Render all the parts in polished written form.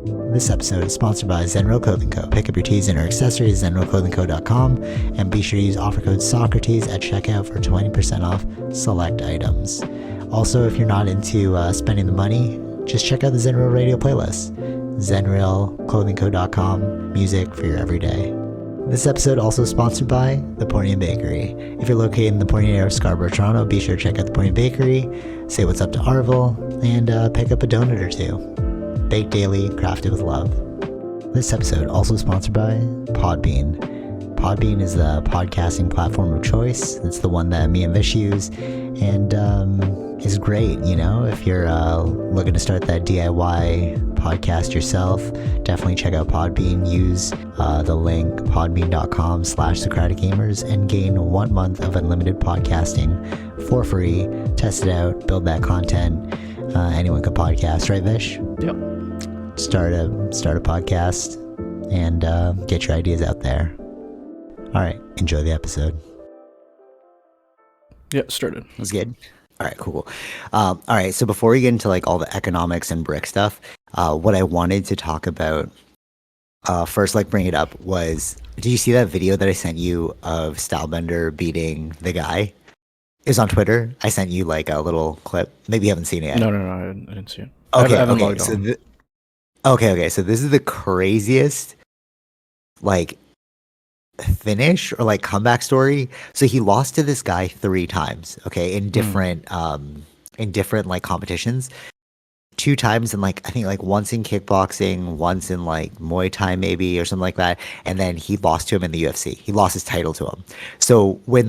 This episode is sponsored by Zenro Clothing Co. Pick up your tees and or accessories at zenroclothingco.com and be sure to use offer code Socrates at checkout for 20% off select items. Also, if you're not into spending the money, just check out the Zenrail radio playlist. zenrailclothingco.com, music for your everyday. This episode also sponsored by The Pornian Bakery. If you're located in the Pornian area of Scarborough, Toronto, be sure to check out The Pornian Bakery, say what's up to Arville, and pick up a donut or two. Baked daily, crafted with love. This episode also sponsored by Podbean. Podbean is the podcasting platform of choice. It's the one that me and Vish use, and is great, you know, if you're looking to start that DIY podcast yourself. Definitely check out Podbean. Use the link podbean.com/SocraticGamers and gain 1 month of unlimited podcasting for free. Test it out, build that content. Anyone could podcast, right, Vish? Yep. Start a podcast and get your ideas out there. All right, enjoy the episode. Yeah, started. That's good. All right, cool. All right, so before we get into like all the economics and brick stuff, what I wanted to talk about first, like bring it up, was, did you see that video that I sent you of Stylebender beating the guy? It was on Twitter. I sent you like a little clip. Maybe you haven't seen it yet. No, I didn't see it. Okay, I haven't okay. logged So on. okay. So this is the craziest, like, finish or like comeback story. So he lost to this guy 3 times, okay, in different like competitions. 2 times in like, I think like once in kickboxing, once in like Muay Thai maybe or something like that, and then he lost to him in the UFC. He lost his title to him. So when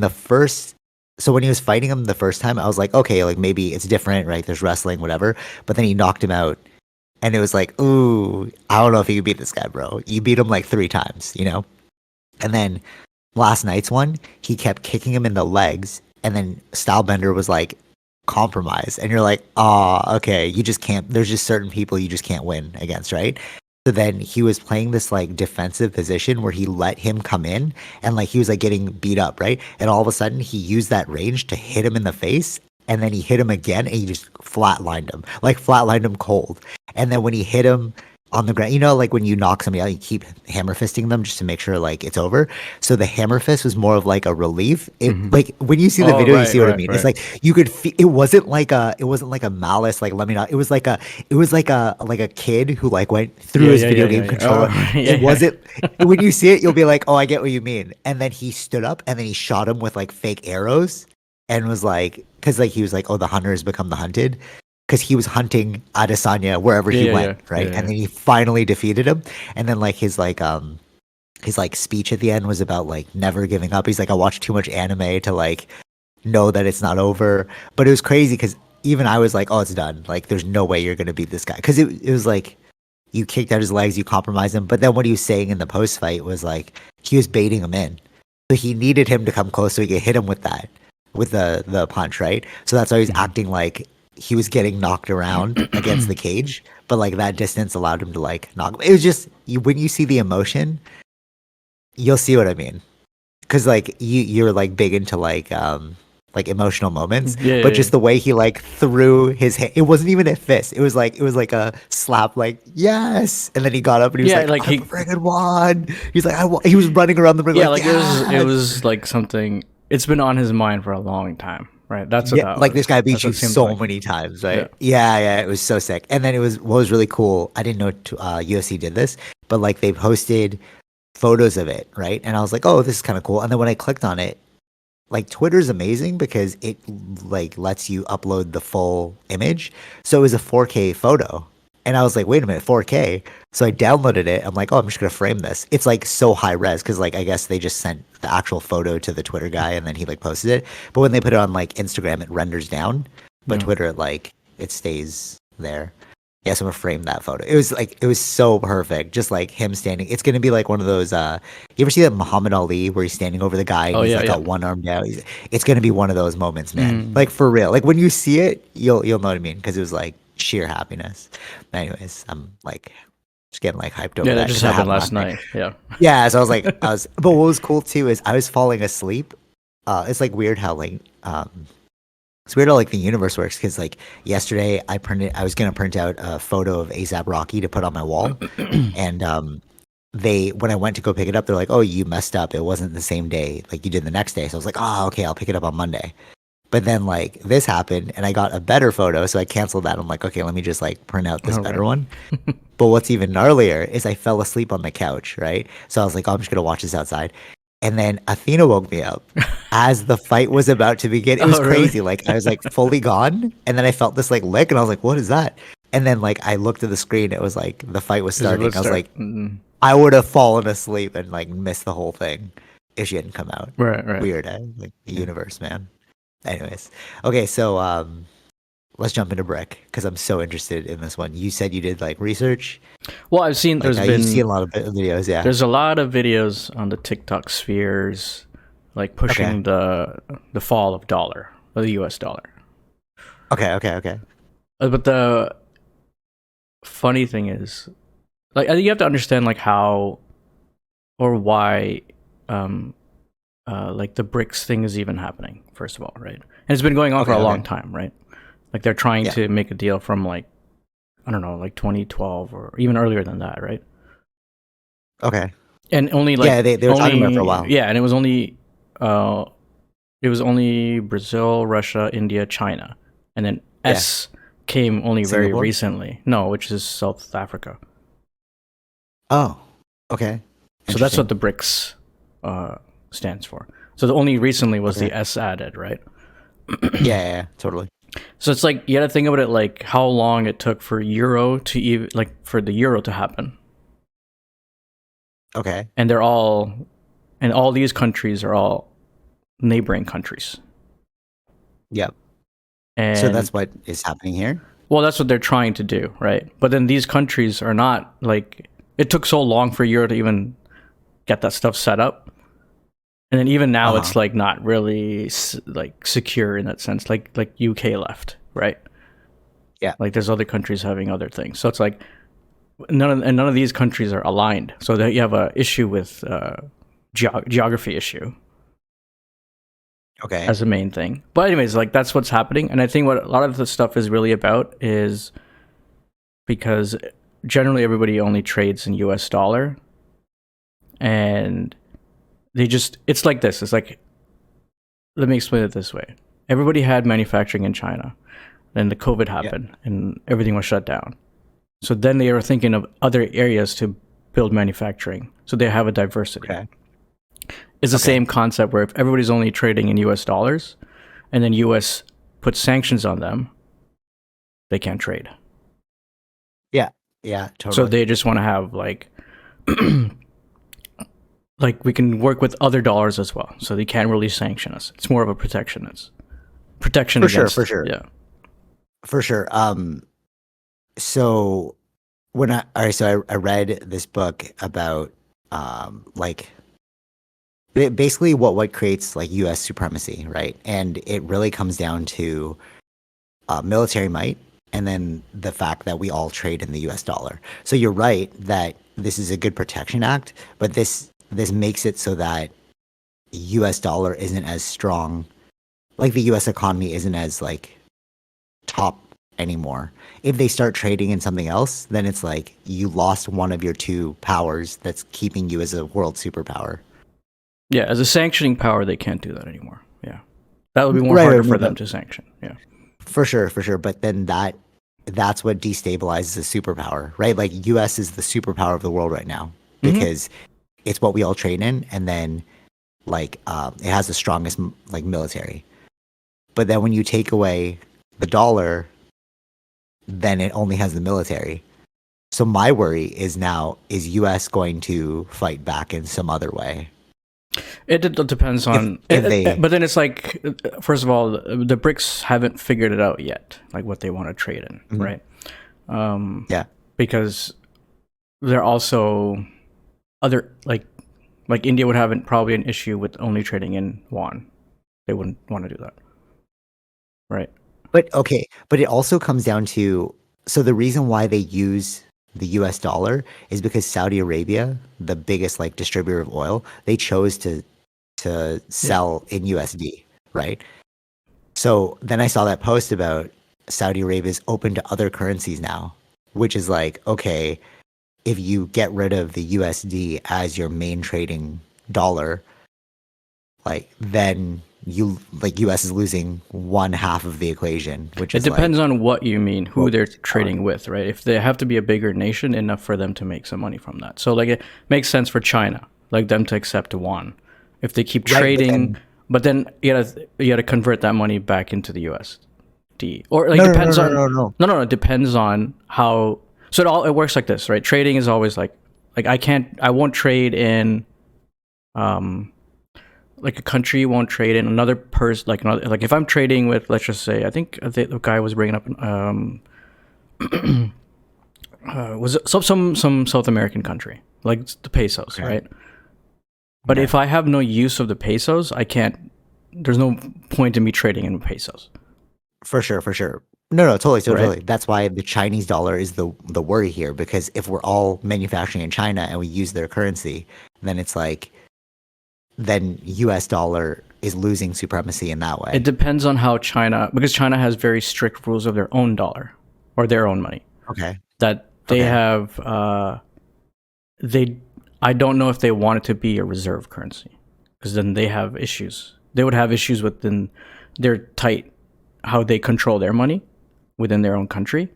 he was fighting him the first time, I was like, okay, like maybe it's different, right? There's wrestling, whatever. But then he knocked him out, and it was like, ooh, I don't know if you can beat this guy, bro. You beat him like 3 times, you know? And then last night's one, he kept kicking him in the legs, and then Stylebender was like compromised. And you're like, okay, you just can't, there's just certain people you just can't win against, right? So then he was playing this like defensive position where he let him come in, and like he was like getting beat up, right? And all of a sudden he used that range to hit him in the face, and then he hit him again, and he just flatlined him cold. And then when he hit him on the ground, you know, like when you knock somebody out, you keep hammer fisting them just to make sure like it's over. So the hammer fist was more of like a relief. Like when you see the video, you see what I mean. Right. It's like you could feel, it wasn't like a malice, like let me not. It was like a kid who like went through his video game controller. It wasn't, when you see it, you'll be like, oh, I get what you mean. And then he stood up and then he shot him with like fake arrows and was like, because like he was like, oh, the hunter has become the hunted. Because he was hunting Adesanya wherever he went, right? And then he finally defeated him. And then like his speech at the end was about like never giving up. He's like, I watched too much anime to like know that it's not over. But it was crazy because even I was like, oh, it's done. Like there's no way you're gonna beat this guy. Because it was like you kicked out his legs, you compromised him. But then what he was saying in the post fight was like he was baiting him in. So he needed him to come close so he could hit him with that, with the punch, right? So that's why he's acting like he was getting knocked around against the cage, but like that distance allowed him to like knock. It was just when you see the emotion, you'll see what I mean. Because like you're like big into like emotional moments, but just the way he like threw his hand, it wasn't even a fist. It was like a slap, like yes, and then he got up and he was like he friggin' won. He's like he was running around the ring. Yeah, like it was like something. It's been on his mind for a long time. Right, that's what that like was. This guy beat you so many times, right? Yeah, it was so sick. And then what was really cool, I didn't know UFC did this, but like they posted photos of it, right? And I was like, oh, this is kind of cool. And then when I clicked on it, like Twitter's amazing because it like lets you upload the full image. So it was a 4K photo. And I was like, wait a minute, 4K. So I downloaded it. I'm like, oh, I'm just going to frame this. It's like so high res because like I guess they just sent the actual photo to the Twitter guy and then he like posted it. But when they put it on like Instagram, it renders down. But Twitter, like it stays there. Yeah, so I'm going to frame that photo. It was so perfect. Just like him standing. It's going to be like one of those, you ever see that Muhammad Ali where he's standing over the guy and he's got one arm down? It's going to be one of those moments, man. Like for real. Like when you see it, you'll know what I mean because it was like sheer happiness. But anyways, I'm like just getting like hyped over that. Yeah, that just happened last night. Yeah, so I was like, but what was cool too is I was falling asleep. It's like weird how like It's weird how like the universe works because like yesterday I was gonna print out a photo of ASAP Rocky to put on my wall, and they when I went to go pick it up, they're like, "Oh, you messed up. It wasn't the same day like you did the next day." So I was like, "Oh, okay, I'll pick it up on Monday." But then like this happened, and I got a better photo, so I canceled that. I'm like, "Okay, let me just like print out this All better right. one." But what's even gnarlier is I fell asleep on the couch, right? So I was like, "Oh, I'm just gonna watch this outside." And then Athena woke me up as the fight was about to begin. It was Oh, really? crazy. Like I was like fully gone, and then I felt this like lick, and I was like, "What is that?" And then like I looked at the screen. It was like the fight was Is it starting. would I was start? like, I would have fallen asleep and like missed the whole thing if she hadn't come out. Right, right. Weird, eh? Like the Yeah. universe, man. Anyways, okay, so let's jump into Brick because I'm so interested in this one. You said you did like research, Well, I've seen like there's you've seen been a lot of videos, yeah. there's a lot of videos on the TikTok spheres, like Okay, pushing the fall of dollar, of the U.S. dollar. okay. But the funny thing is, like, I think you have to understand like how or why, um, like the BRICS thing is even happening. First of all, right? And it's been going on for a long Okay. time, right? Like they're trying Yeah. to make a deal from like I don't know, like 2012 or even earlier than that, right? Okay. And only Yeah, like they were talking about it for a while. yeah, and uh it was only Brazil, Russia, India, China, and then Yeah. S came only very Singapore? recently. No, which is South Africa. Oh, okay. So that's what Interesting. the BRICS uh, stands for. So the only recently was Okay. the S added, right? Yeah, totally. So it's like you got to think about it like how long it took for euro to even like for the euro to happen, Okay. and they're all and all these countries are all neighboring countries, Yep. So and that's what is happening here? well, that's what they're trying to do, right? But then these countries are not like it took so long for euro to even get that stuff set up, and then even now Uh-huh. it's like not really like secure in that sense. Like UK left, right? Yeah. Like there's other countries having other things, so it's like none of these countries are aligned. So that you have a issue with geography issue Okay. as a main thing. But anyways, like that's what's happening, and I think what a lot of the stuff is really about is because generally everybody only trades in US dollar, and they just it's like this. It's like let me explain it this way. Everybody had manufacturing in China. Then the COVID Yeah. happened and everything was shut down. So then they were thinking of other areas to build manufacturing. So they have a diversity. Okay. It's the Okay. same concept where if everybody's only trading in US dollars and then US puts sanctions on them, they can't trade. Yeah. Yeah, So totally. they just want to have like we can work with other dollars as well. So they can't really sanction us. It's more of a protection For sure, for against sure. yeah. For sure. So when all right, so I read this book about like basically what creates like US supremacy, right? And it really comes down to military might and then the fact that we all trade in the US dollar. So you're right that this is a good protection act, but this makes it so that US dollar isn't as strong, like the US economy isn't as like top anymore. If they start trading in something else, then it's like you lost one of your two powers that's keeping you as a world superpower. Yeah, as a sanctioning power they can't do that anymore. Yeah. That would be more Right, harder right, no, for them but to sanction. Yeah. for sure. But then that's what destabilizes a superpower, right? Like US is the superpower of the world right now Mhm. because it's what we all train in, and then like it has the strongest like military. But then when you take away the dollar, then it only has the military. So my worry is now is US going to fight back in some other way? Depends on, If they but then it's like, first of all, the BRICS haven't figured it out yet, like what they want to trade in, Mhm. right? Um, Yeah. because they're also other like India would have probably an issue with only trading in yuan. They wouldn't want to do that, right? But okay, but it also comes down to so the reason why they use the US dollar is because Saudi Arabia, the biggest like distributor of oil, they chose to Yeah. sell in USD, right? So then I saw that post about Saudi Arabia is open to other currencies now, which is like, okay, if you get rid of the USD as your main trading dollar, like then you like US is losing one half of the equation, which It is depends like on what you mean, who what they're was power. trading with, right? If they have to be a bigger nation enough for them to make some money from that. So like it makes sense for China, like them to accept yuan. If they keep Right, but trading, then but then you gotta convert that money back into the USD. Or like no, no, no, depends no, on no, no. no, it depends on how. So it works like this, right? Trading is always like I won't trade in um like a country won't trade in another person, like another, like if I'm trading with, let's just say, I think the guy was bringing up was it some South American country, like the pesos, Okay, right? But okay. if I have no use of the pesos, I can't. There's no point in me trading in pesos, For sure, for sure. No, no, totally, totally, right? totally. That's why the Chinese dollar is the worry here because if we're all manufacturing in China and we use their currency, then it's like then US dollar is losing supremacy in that It way. depends on how China, because China has very strict rules of their own dollar or their own money Okay. that they Okay. have. They, I don't know if they want it to be a reserve currency because then they have issues. They would have issues within their tight how they control their money within their own country.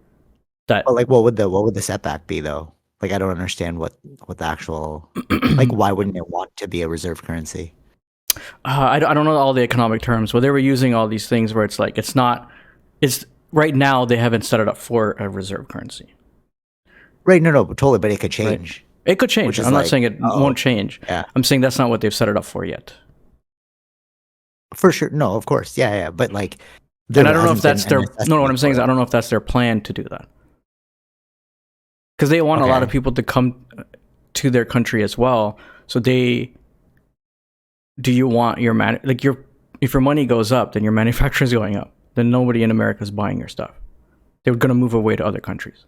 But That like what would the setback be though? Like I don't understand what the actual like why wouldn't it want to be a reserve currency? I don't know all the economic terms, but they were using all these things where it's like it's not. It's right now they haven't set it up for a reserve currency, Right, no, no, totally, but it could right? change, It could change. which is I'm not like, saying it oh, won't change. yeah. I'm saying that's not what they've set it up for yet. For sure. No, of course. Yeah, yeah. But like And there I don't know if hasn't been that's a their no. What necessity I'm saying for is I it. don't know if that's their plan to do that because they want a lot of Okay. people to come to their country as well. So they do you want your like your if your money goes up, then your manufacturing is going up. Then nobody in America is buying your stuff. They're going to move away to other countries.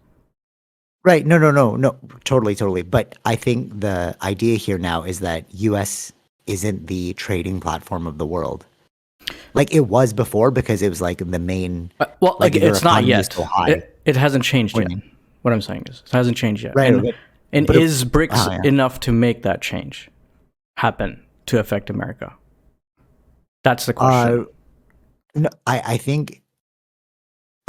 Right. No, no, no, no. Totally, totally. But I think the idea here now is that US isn't the trading platform of the world. Like it was before because it was like the main Well, like like your it's not economy is yet. so high. It hasn't changed What do yet. you mean? What I'm saying is it hasn't changed yet. Right, And but it, is BRICS yeah. enough to make that change happen to affect America? That's the question. Uh no, I think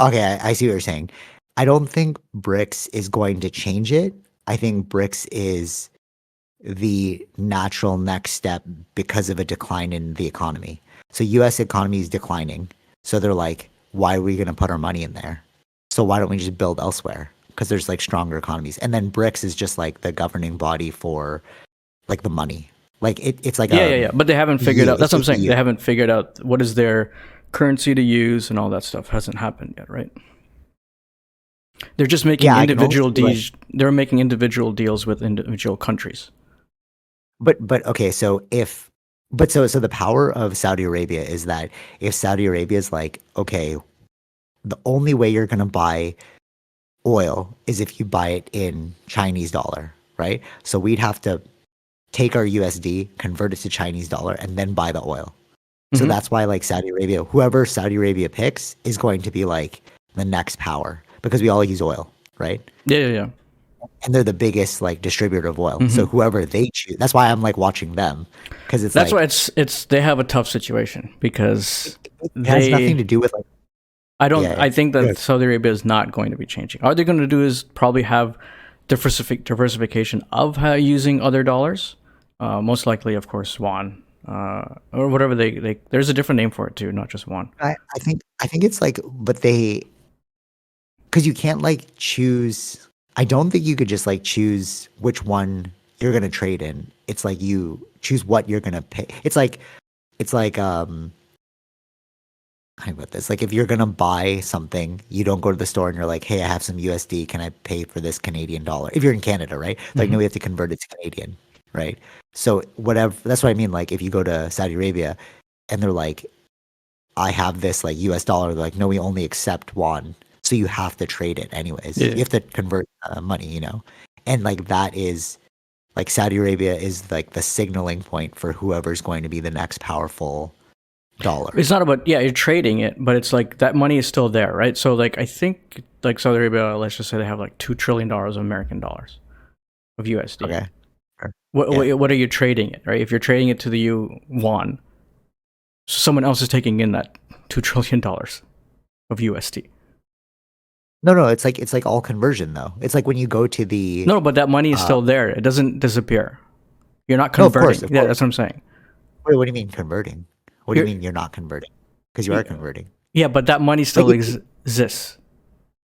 okay, I see what you're saying. I don't think BRICS is going to change it. I think BRICS is the natural next step because of a decline in the economy. So US economy is declining. So they're like, why are we going to put our money in there? So why don't we just build elsewhere? Because there's like stronger economies. And then BRICS is just like the governing body for like the money. Like it's like Yeah. But they haven't figured EU. out. That's what I'm It's saying. They EU. haven't figured out what is their currency to use and all that stuff hasn't happened yet, right? They're just making Yeah, I can only individual see like deals. They're making individual deals with individual countries. but okay, so if but so the power of Saudi Arabia is that if Saudi Arabia is like, okay, the only way you're gonna buy oil is if you buy it in Chinese dollar, right? So we'd have to take our USD, convert it to Chinese dollar, and then buy the oil. So Mm-hmm. that's why like Saudi Arabia, whoever Saudi Arabia picks is going to be like the next power because we all use oil, right? Yeah. And they're the biggest like distributor of oil. So Mm-hmm. whoever they choose, that's why I'm like watching them because it's That's why like it's they have a tough situation because it has nothing to they do with like I don't. yeah, I think yeah. that Saudi Arabia is not going to be changing. All they're going to do is probably have diversification of how using other dollars. Most likely, of course, yuan or whatever they. There's a different name for it too, not just yuan. I think it's like but they because you can't like choose. I don't think you could just like choose which one you're gonna trade in. It's like you choose what you're gonna pay. It's like how do I put this? Like if you're gonna buy something, you don't go to the store and you're like, hey, I have some USD. Can I pay for this Canadian dollar? If you're in Canada, right? Like no, Mm-hmm. we have to convert it to Canadian, right? So whatever. That's what I mean. Like if you go to Saudi Arabia and they're like, I have this like US dollar. They're like, no, we only accept yuan. So you have to trade it anyways. Yeah. You have to convert money. And like that is like Saudi Arabia is like the signaling point for whoever's going to be the next powerful dollar. It's not about, yeah, you're trading it, but it's like that money is still there, right? So like I think like Saudi Arabia, let's just say they have like $2 trillion of American dollars of USD. Okay. Sure. What, Yeah. what are you trading it, right? If you're trading it to the yuan, someone else is taking in that $2 trillion of USD. No, it's like all conversion though. It's like when you go to the No, but that money is still there. It doesn't disappear. You're not no, of converting. course, of Yeah, course. that's what I'm saying. Wait, what do you mean converting? What do you You're, mean you're not converting? Because you are converting. yeah, but that money Like still exists.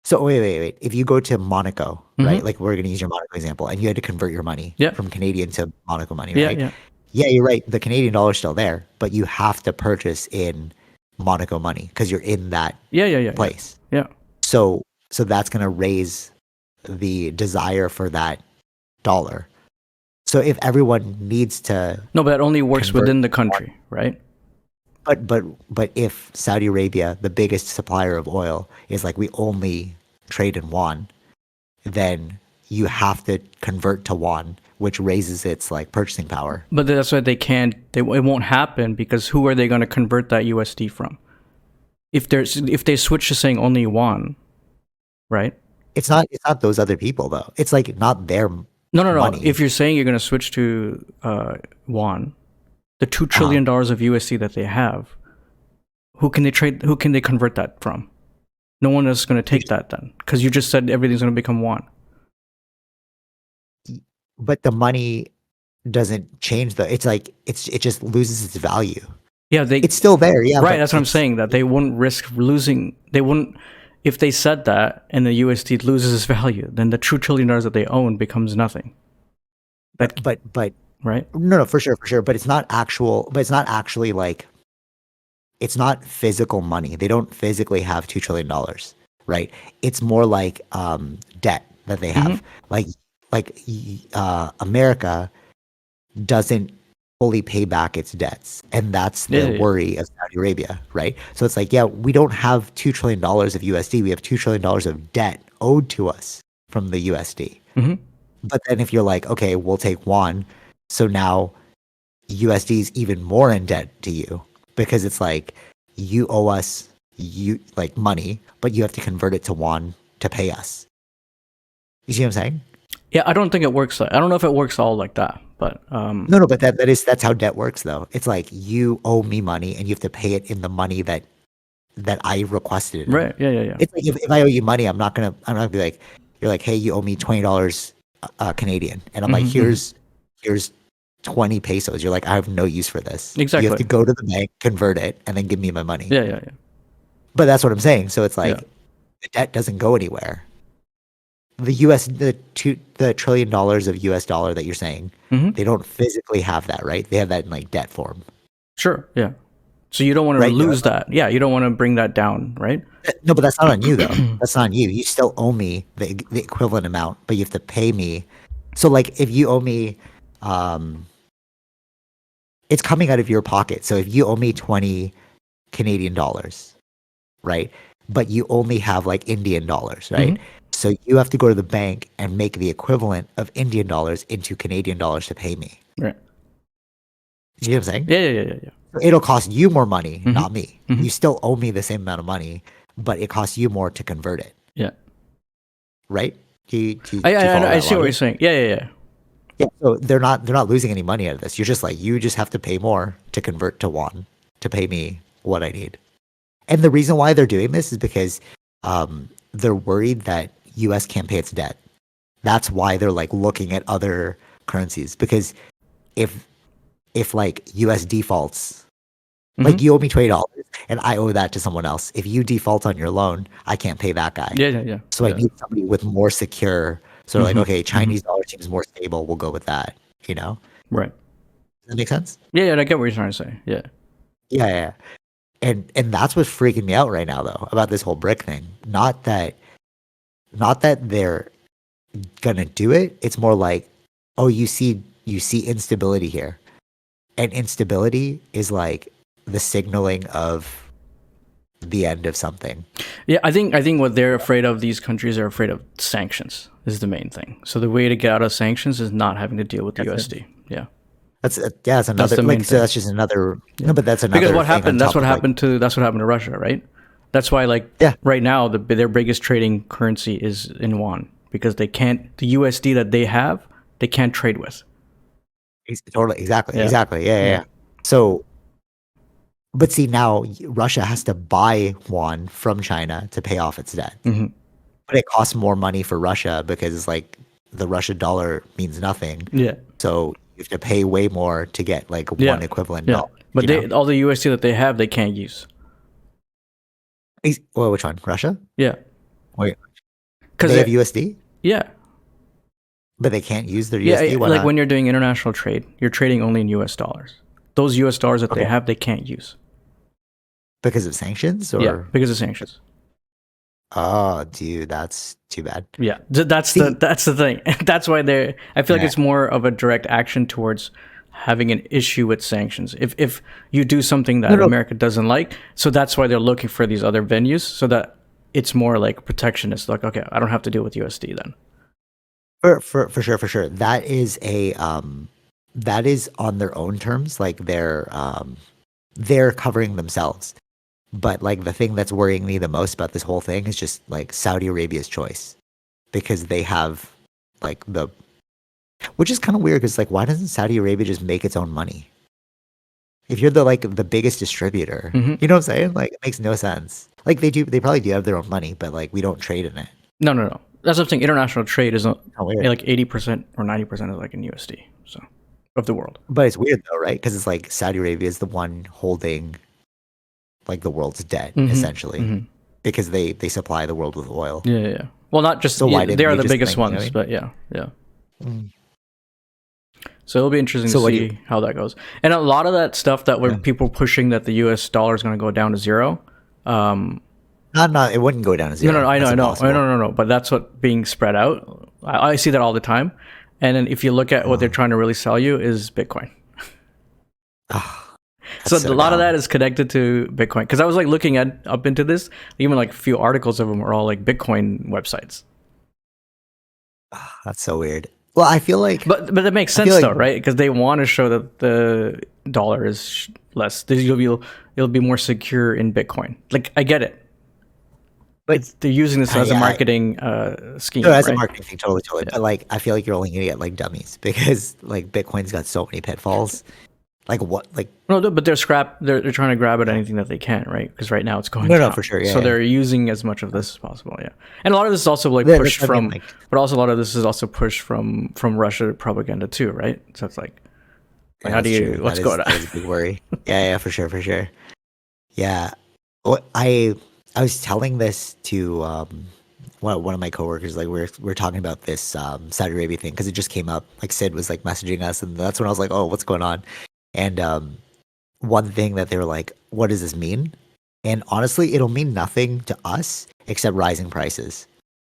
so wait. If you go to Monaco, right? Mm-hmm. Like we're gonna use your Monaco example, and you had to convert your money Yeah, from Canadian to Monaco money, yeah, right? yeah, Yeah, you're right. The Canadian dollar's still there, but you have to purchase in Monaco money because you're in that yeah. place. Yeah. So that's gonna raise the desire for that dollar. So if everyone needs to No, but that only works convert, within the country, right? but if Saudi Arabia, the biggest supplier of oil, is like we only trade in yuan, then you have to convert to yuan, which raises its like purchasing power. But that's why they can't. It won't happen because who are they going to convert that USD from? If they switch to saying only yuan, right? It's not those other people though. It's like not their No. money. If you're saying you're going to switch to yuan, the $2 trillion of USD that they have, who can they trade? Who can they convert that from? No one is going to take that then, because you just said everything's going to become yuan. But the money doesn't change it's like it just loses its value. Yeah, It's still there, yeah, right. but That's what I'm saying. That they wouldn't risk losing. They wouldn't if they said that and the USD loses its value. Then the $2 trillion that they own becomes nothing. That but right? no, for sure. But it's not actually like it's not physical money. They don't physically have $2 trillion, right? It's more like debt that they have. Mm-hmm. America doesn't fully pay back its debts, and that's the worry of Saudi Arabia, right? So it's like, yeah, we don't have $2 trillion of USD. We have $2 trillion of debt owed to us from the USD. Mm-hmm. But then if you're like, okay, we'll take yuan, so now USD is even more in debt to you because it's like you owe us like money, but you have to convert it to yuan to pay us. You see what I'm saying? Yeah, I don't think it works. I don't know if it works all like that, but No, but that's how debt works though. It's like you owe me money and you have to pay it in the money that I requested it in. Right. Yeah. It's like if I owe you money, I'm not gonna be like, you're like, hey, you owe me $20 Canadian, and I'm like, here's 20 pesos. You're like, I have no use for this. Exactly. You have to go to the bank, convert it, and then give me my money. Yeah. But that's what I'm saying. So it's like the debt doesn't go anywhere. The $2 trillion of US dollar that you're saying, they don't physically have that, right? They have that in like debt form. Sure. Yeah. So you don't want to lose that. Yeah. You don't want to bring that down, right? No, but that's not on you though. That's not on you. You still owe me the equivalent amount, but you have to pay me. So like if you owe me, it's coming out of your pocket. So if you owe me 20 Canadian dollars, right? But you only have like Indian dollars, right? So you have to go to the bank and make the equivalent of Indian dollars into Canadian dollars to pay me. Right. You know what I'm saying? Yeah. It'll cost you more money, not me. You still owe me the same amount of money, but it costs you more to convert it. Yeah. Right? Do you I see what you're saying. Yeah. Yeah, so they're not losing any money out of this. You're just like, you just have to pay more to convert to yuan to pay me what I need. And the reason why they're doing this is because they're worried that US can't pay its debt. That's why they're like looking at other currencies, because if like US defaults, like you owe me $20 and I owe that to someone else. If you default on your loan, I can't pay that guy. Yeah. So I need somebody with more secure. So like, okay, Chinese dollar seems more stable. We'll go with that. You know? Right. Does that make sense? Yeah. I get what you're trying to say. Yeah. Yeah. And that's what's freaking me out right now, though, about this whole BRIC thing. Not that they're gonna do it. It's more like, oh, you see instability here, and instability is like the signaling of the end of something. Yeah, I think what they're afraid of, these countries are afraid of sanctions is the main thing. So the way to get out of sanctions is not having to deal with the USD. Yeah. That's That's another the main like so thing. that's just another Yeah. no, but that's Because another thing on that's top what of like happened to Russia, right? That's why like yeah, right now their biggest trading currency is in yuan because they can't the USD that they have, they can't trade with. totally Yeah. exactly yeah, yeah, Yeah. yeah. So but see now Russia has to buy yuan from China to pay off its debt. Hmm. But it costs more money for Russia because like the Russian dollar means nothing. Yeah. So you have to pay way more to get like one Yeah. equivalent Yeah. dollar, But you know? they all the USD that they have, they can't use. Well, which one? Russia? Yeah. Wait, Cuz they have USD, yeah. but they can't use their Yeah, USD. Why like not? when you're doing international trade, you're trading only in US dollars. Those US dollars that they Okay, have, they can't use. because of sanctions Yeah, or because of sanctions. oh, dude, that's too bad. Yeah, See, that's the thing. That's why they're. I feel like yeah, it's more of a direct action towards having an issue with sanctions. If you do something no, that no, America doesn't like, so that's why they're looking for these other venues so that it's more like protectionist. Like, okay, I don't have to deal with USD then. for sure. That is on their own terms. Like they're covering themselves. But like the thing that's worrying me the most about this whole thing is just like Saudi Arabia's choice because they have like the which is kind of weird because like why doesn't Saudi Arabia just make its own money? If you're the biggest distributor, Hmm. you know what I'm saying? Like it makes no sense. Like they probably do have their own money, but like we don't trade in it. No, no, no. That's what I'm saying. International trade is How weird. like 80% or 90% is like in USD. So of the world. But it's weird though, right? Because it's like Saudi Arabia is the one holding like the world's debt Hmm. essentially Hmm. because they supply the world with oil. Yeah, yeah, yeah. Well, not just So why they didn't are they the just biggest think, you know what ones, but yeah, yeah. I mean? So it'll be interesting to So what do you? see how that goes. And a lot of that stuff that were Yeah. people pushing that the U.S. dollar is going to go down to zero. Um, Not. It wouldn't go down to no, no, no, zero. I know, That's I know, no, impossible. no, no. But that's what being spread out. I see that all the time. And then if you look at what they're Oh, trying to really sell you is Bitcoin. ah, So that's a so lot of that dumb. is connected to Bitcoin. Because I was like looking at up into this, even like a few articles of them are all like Bitcoin websites. That's so weird. Well, But that makes I feel sense like, though, right? Because they want to show that the dollar is less. It'll be more secure in Bitcoin. Like I get it. but They're using this as a I marketing no, scheme, that's a right? marketing thing, totally, totally. Yeah. But like, I feel like you're only gonna get like dummies because like Bitcoin's got so many pitfalls. Like what? Like No, but they're scrap. They're trying to grab at yeah. anything that they can, right? Because right now it's going No, no, down, for sure. Yeah, so yeah. they're using as much of this as possible. Yeah, and a lot of this is also like That's pushed what I mean. from, Like, but also a lot of this is also pushed from Russia propaganda too, right? So it's like yeah, how do that's true. you what's going on? That is a big worry. Yeah, yeah, for sure, for sure. Yeah. What I was telling this to one of my coworkers. Like we're talking about this Saudi Arabia thing because it just came up. Like Sid was like messaging us, and that's when I was like, oh, what's going on? And one thing that they were like, what does this mean? And honestly, it'll mean nothing to us except rising prices.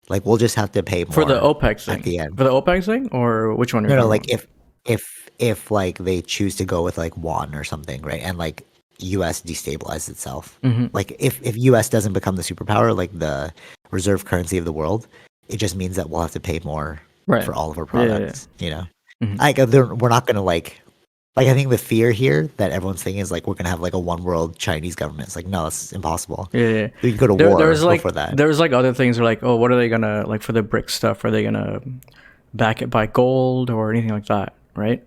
Like we'll just have to pay For the more OPEC at thing, the end. for the OPEC thing, or which one are you No, no, talking like about? if like they choose to go with like won or something, right? And like US destabilizes itself. Hmm. Like if US doesn't become the superpower, like the reserve currency of the world, it just means that we'll have to pay more Right. for all of our Yeah, yeah, yeah. products, you know? Hmm. Like we're not gonna like I think the fear here that everyone's thinking is like we're gonna have like a one world Chinese government. It's like no, it's impossible. Yeah, yeah. We can go to There war was like before that. there was like other things where like, oh, what are they gonna like for the brick stuff? Are they gonna back it by gold or anything like that, right?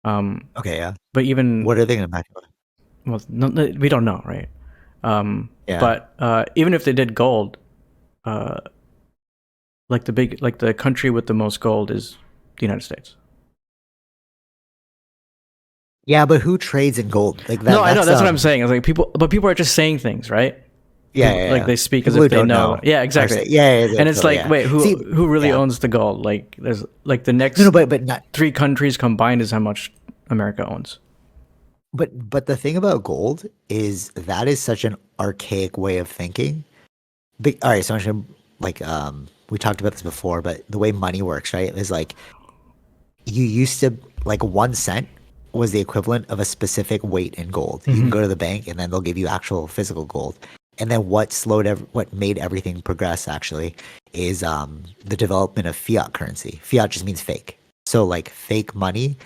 Um, Okay, yeah. but even What are they gonna back it with? well, no, we don't know, right? Yeah. But even if they did gold, uh, like the country with the most gold is the United States. Yeah, but who trades in gold? Like No, I know that's that's what I'm saying. It's like people are just saying things, right? yeah, People, yeah, like yeah. they speak as People who if they don't know. know Yeah, are exactly. saying, yeah, yeah, And it's totally, like, yeah. wait, See, who really yeah. owns the gold? Like, there's like the No, no, next but not three countries combined is how much America owns. but the thing about gold is that is such an archaic way of thinking. All right, so I'm gonna, like we talked about this before, but the way money works, right, is like you used to like 1 cent was the equivalent of a specific weight in gold. You can Hmm. go to the bank and then they'll give you actual physical gold. And then what made everything progress actually is the development of fiat currency. Fiat just means fake. So like fake money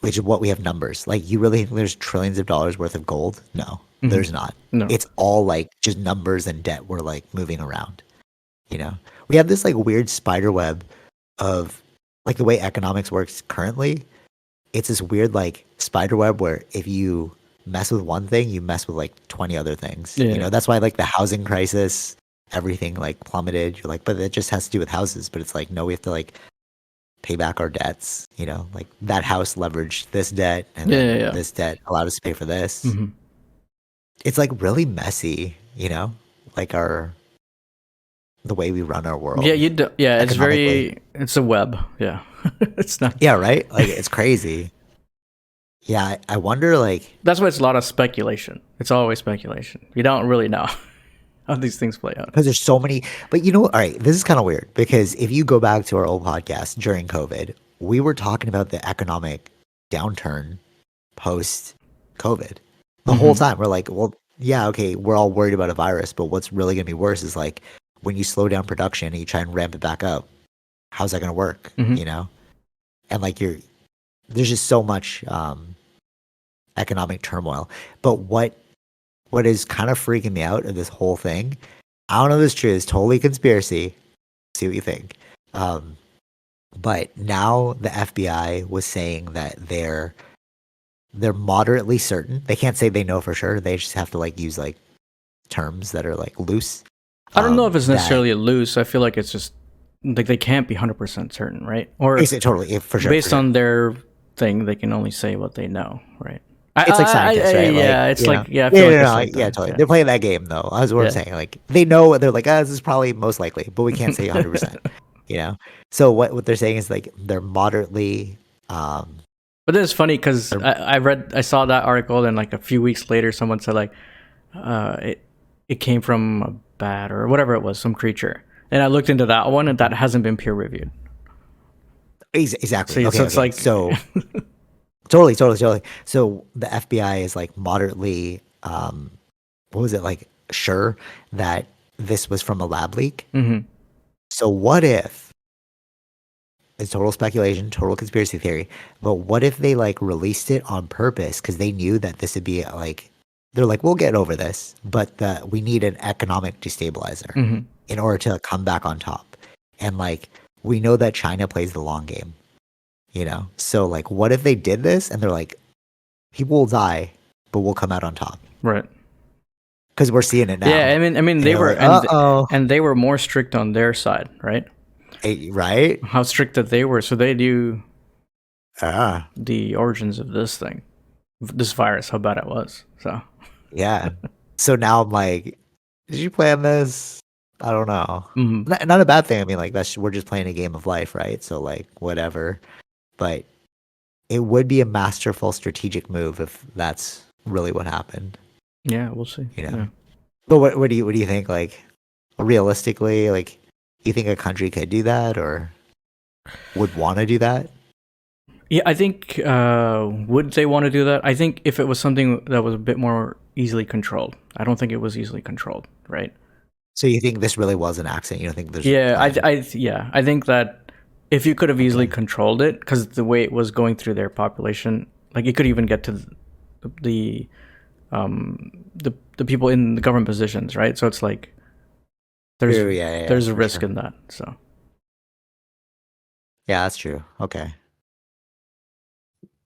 which is what we have numbers. Like, you really think there's trillions of dollars worth of gold? No, Hmm. there's not. No. It's all like just numbers and debt we're like moving around. You know, we have this like weird spider web of like the way economics works currently. It's this weird like spider web where if you mess with one thing, you mess with like 20 other things. You Yeah. know, that's why like the housing crisis, everything like plummeted. You're like, but it just has to do with houses. But it's like, no, we have to like pay back our debts. You know, like that house leveraged this debt, and Yeah. then Yeah. Yeah. this debt allowed us to pay for this. Hmm. It's like really messy, you know, like the way we run our Yeah. world Yeah. It's economically. very. It's a web. Yeah. It's not. Yeah, right? Like it's crazy. Yeah, I wonder like That's why it's a lot of speculation. It's always speculation. You don't really know how these things play out. because there's so many, but you know, all right, this is kind of weird because if you go back to our old podcast during COVID, we were talking about the economic downturn post COVID. The whole Hmm. time we're like, well, yeah, okay, we're all worried about a virus, but what's really going to be worse is like when you slow down production and you try and ramp it back up, how's that going to work, Hmm. you know? And like there's just so much economic turmoil. But what is kind of freaking me out of this whole thing, I don't know if this is true, it's totally conspiracy. See what you think. Um, but now the FBI was saying that they're moderately certain. They can't say they know for sure. They just have to like use like terms that are like loose. I don't know if it's That necessarily loose. I feel like it's just like they can't be 100% certain, right? Or it's totally for sure. For based sure. on their thing, they can only say what they know, right? It's like scientists, right? Like, Yeah, it's you know, like I yeah, feel no, like it's no, like yeah, that. totally. Yeah, They're playing that game though. That's what I'm yeah. saying. Like they know they're like, this is probably most likely, but we can't say 100%. You know. So what they're saying is like they're moderately. Um, But then it's funny because they're, I saw that article, and like a few weeks later, someone said like, it came from a bat or whatever it was, some creature, and I looked into that one, and that hasn't been peer reviewed. exactly. So Okay. it's Okay. like, So totally. So the FBI is like moderately. What was it like? Sure that this was from a lab leak. hmm So what if it's total speculation, total conspiracy theory, but what if they like released it on purpose because they knew that this would be like they're like we'll get over this, but we need an economic destabilizer hmm in order to come back on top. And like we know that China plays the long game, you know. So like what if they did this and they're like people will die, but we'll come out on top right. because we're seeing it Yeah, now. I mean, And they you're were like, uh-oh, and they were more strict on their side, right? right? How strict that they were, so they knew Ah, the origins of this thing, this virus, how bad it was. So yeah. So now I'm like, did you plan this? I don't know. mhm. Not a bad thing. I mean, like we're just playing a game of life, right? So like whatever. But it would be a masterful strategic move if that's really what happened, Yeah, we'll see. you know. Yeah. But what do you think? Like realistically, like you think a country could do that or would want to do that? Yeah, I think would they want to do that? I think if it was something that was a bit more easily controlled. I don't think it was easily controlled, right? So you think this really was an accident? You don't think there's a Yeah, plan? yeah, I think that if you could have easily Okay. controlled it, because the way it was going through their population, like it could even get to the the people in the government positions, right? So it's like there's True, yeah, there's a for risk sure. in that. So Yeah, that's true. Okay.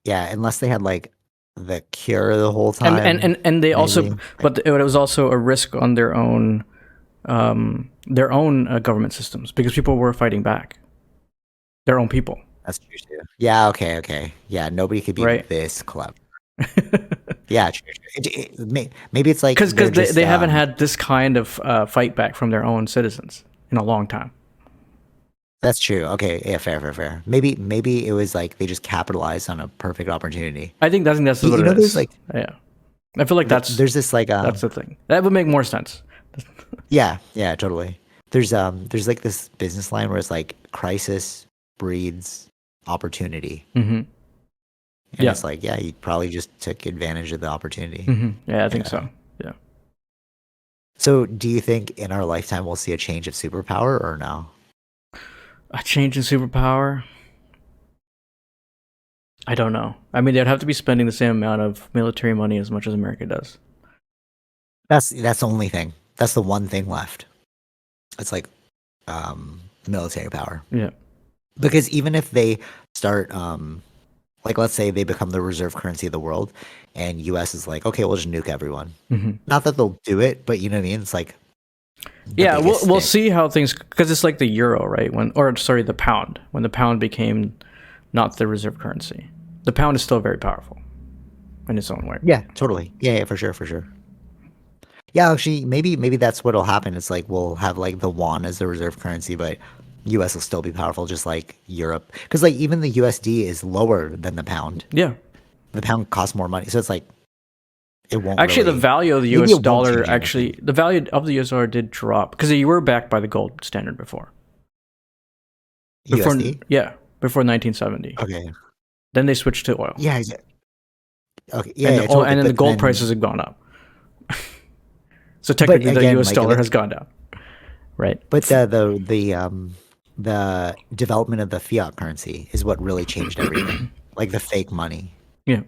Yeah, unless they had like the cure the whole time, and they also, maybe. but it was also a risk on their own government systems because people were fighting back, their own people, That's true too. Yeah, okay. Yeah, nobody could be right? this clever. Yeah, true. Maybe it's like Because they're they just haven't had this kind of fight back from their own citizens in a long time. that's true. Okay, yeah, fair. Maybe it was like they just capitalized on a perfect opportunity. I think that's You, what you it know, there's is. like Yeah, I feel like there's this like that's the thing. That would make more sense. yeah, totally. There's like this business line where it's like crisis breeds opportunity. Hmm. And Yeah. it's like, yeah, you probably just took advantage of the opportunity. Yeah, I think Yeah. so. Yeah. So, do you think in our lifetime we'll see a change of superpower or no? A change in superpower. I don't know. I mean, they'd have to be spending the same amount of military money as much as America does. That's the only thing. That's the one thing left. It's like military power. Yeah. Because even if they start like let's say they become the reserve currency of the world and US is like, okay, we'll just nuke everyone. Hmm. Not that they'll do it, but you know what I mean? It's like the Yeah, biggest we'll stick. see how things, because it's like the euro, right? The pound. When the pound became not the reserve currency, the pound is still very powerful in its own way. Yeah, totally. Yeah, for sure, for sure. Yeah, actually, maybe that's what'll happen. It's like we'll have like the won as the reserve currency, but US will still be powerful, just like Europe. Because like even the USD is lower than the pound. Yeah. The pound costs more money, so it's like it won't Actually, the really. value of the Maybe U.S. it won't dollar change anything. the value of the U.S. dollar did drop because you were backed by the gold standard before. Before, USD. yeah, before 1970. Okay. Then they switched to oil, Yeah. Okay. Yeah. Yeah. Totally. and then the But gold then, prices have gone up. So but technically, the again, U.S. like dollar has gone down, right? but the development of the fiat currency is what really changed everything. Like the fake money. Yeah.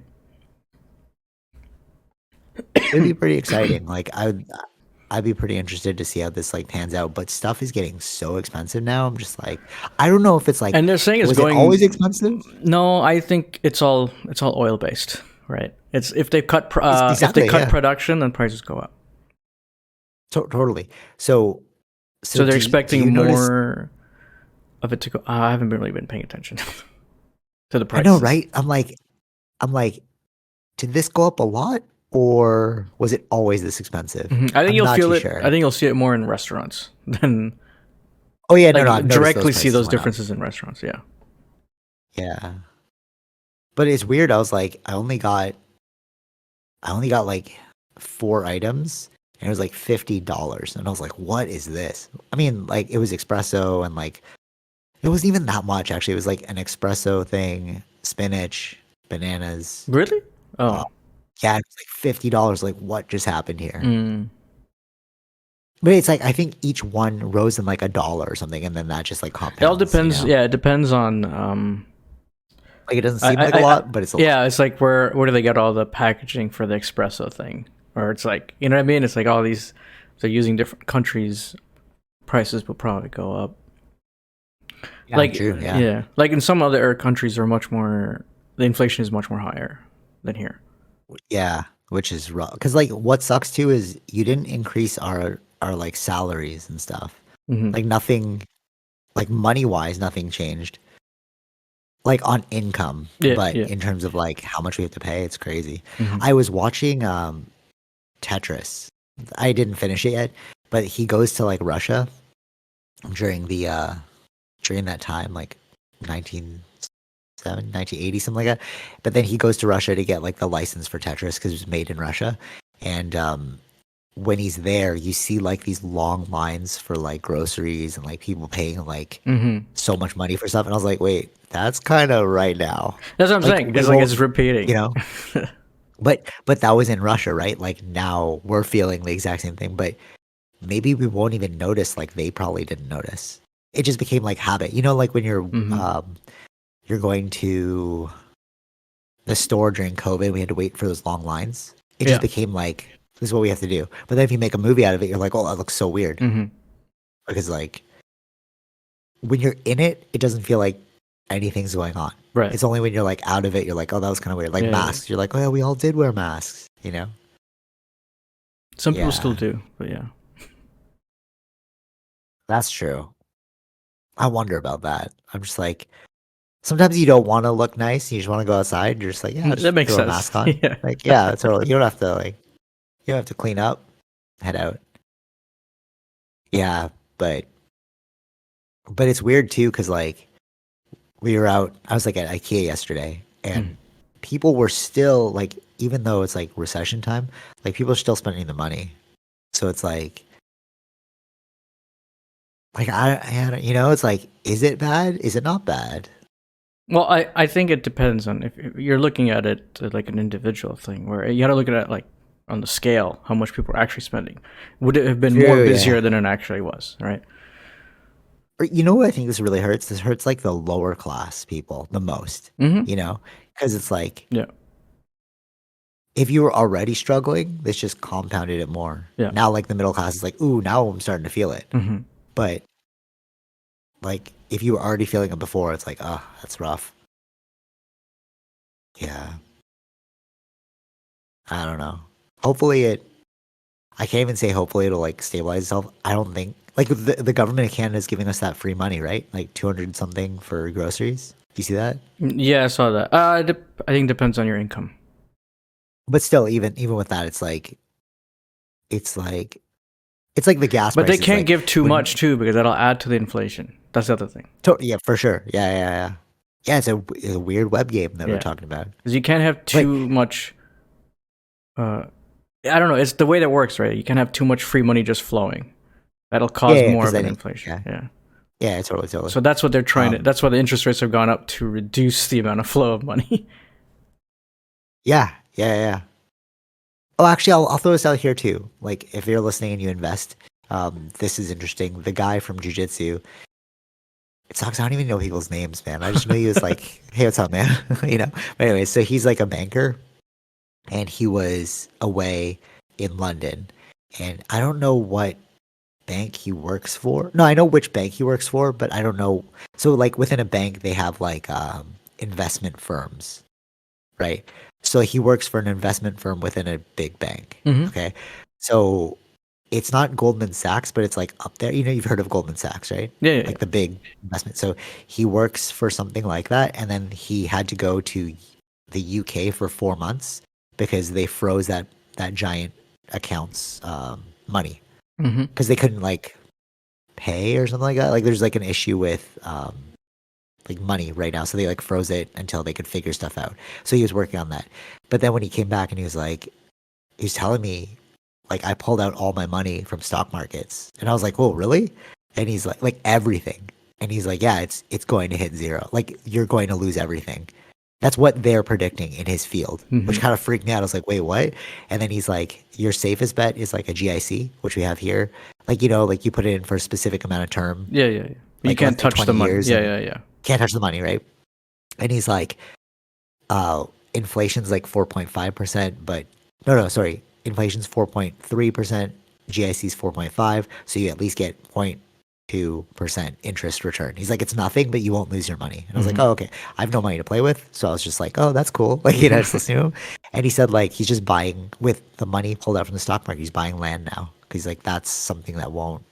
It'd be pretty exciting. Like I'd be pretty interested to see how this like pans out. But stuff is getting so expensive now. I'm just like, I don't know if it's like, And they're saying it's was it always going. expensive? No, I think it's all oil based, right? It's if they Exactly. cut Yeah. production, then prices go up. Totally. So So they're do expecting you notice? more of it to go. I haven't really been paying attention to the I know, prices. right? I'm like, did this go up a lot, or was it always this expensive? I think I'm you'll not feel too it. I sure. think you'll see it more in restaurants than Oh yeah, no, like no, I've noticed those directly see prices those went up. differences in restaurants. Yeah. Yeah, but it's weird. I was like, I only got like 4 items, and it was like $50, and I was like, what is this? I mean, like it was espresso, and like it wasn't even that much actually. It was like an espresso thing, spinach, bananas. Really? Uh, Oh. yeah, it was like $50. Like, what just happened here? Mm. But it's like I think each one rose in like $1 or something, and then that just like It all compounds, you depends. know? Yeah, it depends on. Like it doesn't I, seem like a I, I lot, but it's a lot. yeah, it's like where do they get all the packaging for the espresso thing? Or it's like, you know what I mean? It's like all these, they're using different countries. Prices will probably go up. Yeah, Like, true. Yeah, yeah, like in some other countries are much more. The inflation is much more higher than here. yeah, which is rough. Because like what sucks too is you didn't increase our like salaries and stuff. Hmm. Like nothing, like money wise, nothing changed. Like on income, Yeah, but yeah. in terms of like how much we have to pay, it's crazy. Hmm. I was watching Tetris. I didn't finish it yet, but he goes to like Russia during the during that time, like 1980, something like that. But then he goes to Russia to get like the license for Tetris because it was made in Russia. And when he's there, you see like these long lines for like groceries and like people paying like Hmm. so much money for stuff. And I was like, wait, that's kind of right now. That's what I'm Like saying. we It's like won't, it's repeating. you know. But that was in Russia, right? Like now we're feeling the exact same thing, but maybe we won't even notice like they probably didn't notice. It just became like habit. You know, like when Hmm. you're going to the store during COVID, we had to wait for those long lines. It just Yeah. became like this is what we have to do. But then if you make a movie out of it, you're like, oh, that looks so weird. Hmm. Because like when you're in it, it doesn't feel like anything's going on. Right. It's only when you're like out of it, you're like, oh, that was kind of weird. Like Yeah, yeah. masks, you're like, oh yeah, we all did wear masks, you know? Some people still Yeah, do, but yeah. that's true. I wonder about that. I'm just like, sometimes you don't want to look nice. You just want to go outside. You're just like, yeah, That just makes throw a sense. mask on. Yeah. Like, yeah, totally. You don't have to like, you don't have to clean up, head out. Yeah, but it's weird too because like we were out. I was like at IKEA yesterday, and Mhm. people were still like, even though it's like recession time, like people are still spending the money. So it's like I don't, you know, it's like, is it bad? Is it not bad? Well, I think it depends on if you're looking at it like an individual thing, where you got to look at it like on the scale, how much people are actually spending. Would it have been more True. Yeah. busier than it actually was, right? Or you know what I think this really hurts? This hurts like the lower class people the most, Mm-hmm. you know? Because it's like Yeah. if you were already struggling, this just compounded it more. Yeah. Now like the middle class is like, ooh, now I'm starting to feel it. Mm-hmm. But like if you were already feeling it before, it's like, oh, that's rough. Yeah. I don't know. Hopefully I can't even say hopefully it'll like stabilize itself. I don't think like the government of Canada is giving us that free money, right? Like 200 something for groceries. Do you see that? Yeah, I saw that. I think it depends on your income. But still, even with that, it's like it's like the gas But they prices. can't Like give too when much too because that'll add to the inflation. That's the other thing. yeah, for sure. Yeah. Yeah, it's a weird web game that we're Yeah, talking about. because you can't have Like too much. Uh, I don't know. It's the way that works, right? You can't have too much free money just flowing. That'll cause yeah, more because of an then inflation. yeah, Yeah. yeah, totally. So that's what they're trying to. Um, That's why the interest rates have gone up to reduce the amount of flow of money. yeah. Oh, actually, I'll throw this out here too. Like if you're listening and you invest, this is interesting. The guy from jujitsu. It sucks. I don't even know people's names, man. I just know he was like, "Hey, what's up, man?" you know. But anyway, so he's like a banker, and he was away in London, and I don't know what bank he works for. No, I know which bank he works for, but I don't know. So like within a bank, they have like investment firms, right? So he works for an investment firm within a big bank. Mm-hmm. Okay, so it's not Goldman Sachs, but it's like up there. You know, you've heard of Goldman Sachs, right? Yeah. Like the big investment. So he works for something like that, and then he had to go to the UK for 4 months because they froze that giant account's money Mm-hmm. because they couldn't like pay or something like that. Like there's like an issue with like money right now, so they like froze it until they could figure stuff out. So he was working on that, but then when he came back and he was like, he was telling me like I pulled out all my money from stock markets, and I was like, "Whoa, really?" And he's like everything, and he's like, "Yeah, it's going to hit zero. Like you're going to lose everything." That's what they're predicting in his field, which Mm-hmm. kind of freaked me out. I was like, "Wait, what?" And then he's like, "Your safest bet is like a GIC, which we have here. Like like you put it in for a specific amount of term, Yeah. You like can't let's say touch the 20 money. years, and Yeah. can't touch the money, right?" And he's like, inflation's like 4.5%, but no, sorry. Inflation's 4.3%, GIC's 4.5, so you at least get 0.2% interest return. He's like, it's nothing, but you won't lose your money. And I was like, Mm-hmm. oh, okay. I have no money to play with. So I was just like, oh, that's cool. Like, just listening to him. And he said, like, he's just buying with the money pulled out from the stock market. He's buying land now. Cause he's like, that's something that won't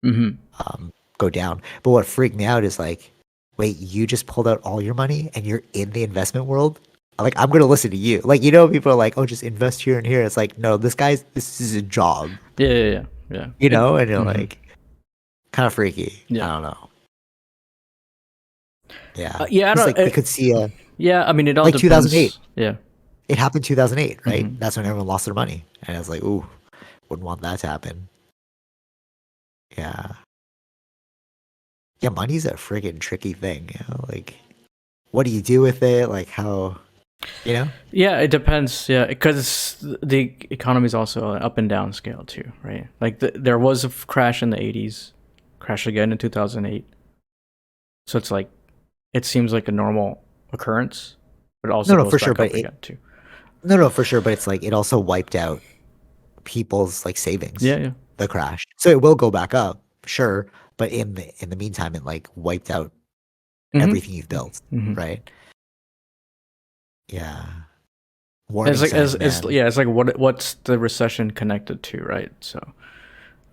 Mm-hmm. go down. But what freaked me out is like, wait, you just pulled out all your money and you're in the investment world? Like, I'm gonna listen to you. Like, people are like, oh, just invest here and here. It's like, no, this is a job, Yeah. And you're Mm-hmm. like, kind of freaky. I Yeah. don't know. Yeah, Yeah. I because don't. like we could see Yeah. I mean, it all like 2008. depends. Yeah. It happened 2008, right? Mm-hmm. That's when everyone lost their money, and I was like, ooh, wouldn't want that to happen. Yeah, yeah, money's a friggin' tricky thing. Like, what do you do with it? Like, how, you know? Yeah, it depends. Yeah, because the economy is also an up and down scale too, right? Like there was a crash in the '80s, crash again in 2008. So it's like it seems like a normal occurrence, but it also No, goes for sure, back but up again too. no, for sure, but it's like it also wiped out people's like savings, Yeah. the crash. So it will go back up, sure, but in the meantime, it like wiped out Mm-hmm. everything you've built, Mm-hmm. right? Yeah, It's warning like signs, it's man. yeah, it's like what's the recession connected to, right? So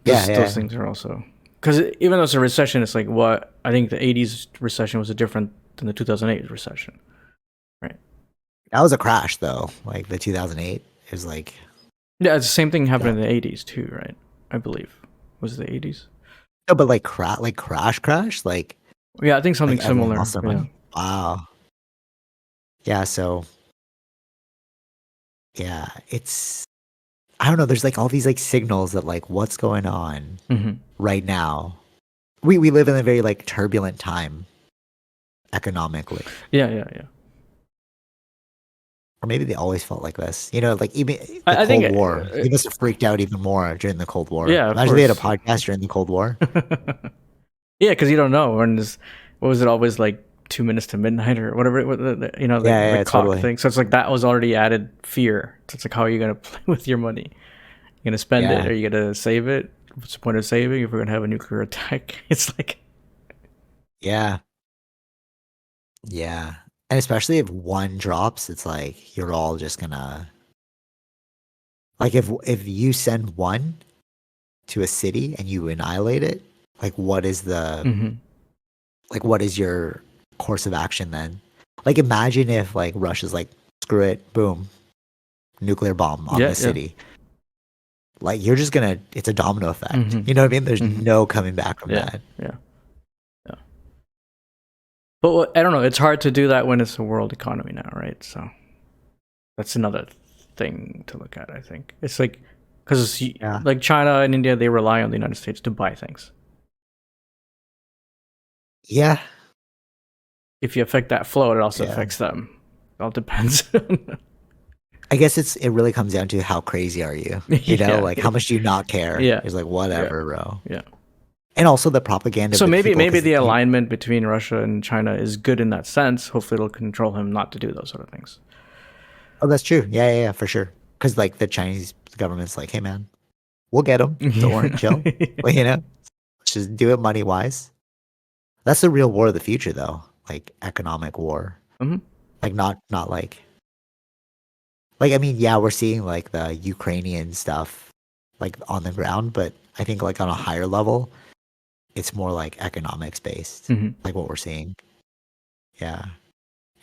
those Yeah. things are also because even though it's a recession, it's like what I think the '80s recession was different than the 2008 recession, right? That was a crash though. Like the 2008 is like Yeah, it's the same thing happened that. in the '80s too, right? I believe was it the '80s. No, but like crash, Yeah, I think like something everyone similar. lost their Yeah. money. Wow. Yeah. So yeah, it's I don't know. There's like all these like signals that like what's going on Hmm. right now. We live in a very like turbulent time economically, Yeah. or maybe they always felt like this. Like even the I think, Cold War, they must have freaked out even more during the Cold War. yeah, of Imagine they had a course. podcast during the Cold War. Yeah, because you don't know. And what was it always like 2 minutes to midnight or whatever? Yeah, The yeah, clock totally. thing. So it's like that was already added fear. So it's like, how are you gonna play with your money? You gonna spend it? Yeah, Are you gonna save it? What's the point of saving if we're gonna have a nuclear attack? It's like, yeah, yeah. And especially if one drops, it's like you're all just gonna like if you send one to a city and you annihilate it, like mm-hmm. what is your course of action then? Like imagine if like Russia's like screw it, boom, nuclear bomb on Yeah, this yeah, city. Like you're just gonna it's a domino effect. mm-hmm. You know what I mean? There's Mm-hmm. no coming back from Yeah, that. yeah, yeah. But I don't know. It's hard to do that when it's a world economy now, right? So that's another thing to look at. I think it's like because Yeah. like China and India, they rely on the United States to buy things. Yeah. If you affect that flow, it also Yeah. affects them. It all depends. I guess it really comes down to how crazy are you? You know, Yeah, like how much do you not care? yeah, It's like yeah, whatever, bro. yeah. And also the propaganda of So the maybe people, maybe because the alignment between Russia and China is good in that sense. Hopefully, it'll control him not to do those sort of things. oh, that's true. Yeah, yeah, yeah, for sure. Because like the Chinese government's like, hey man, we'll get them. Don't worry, chill. Well, you know, just do it money wise. That's the real war of the future, though. Like economic war. Hmm. Like not like I mean, yeah, we're seeing like the Ukrainian stuff like on the ground, but I think like on a higher level, it's more like economics based, Hmm. like what we're seeing. Yeah.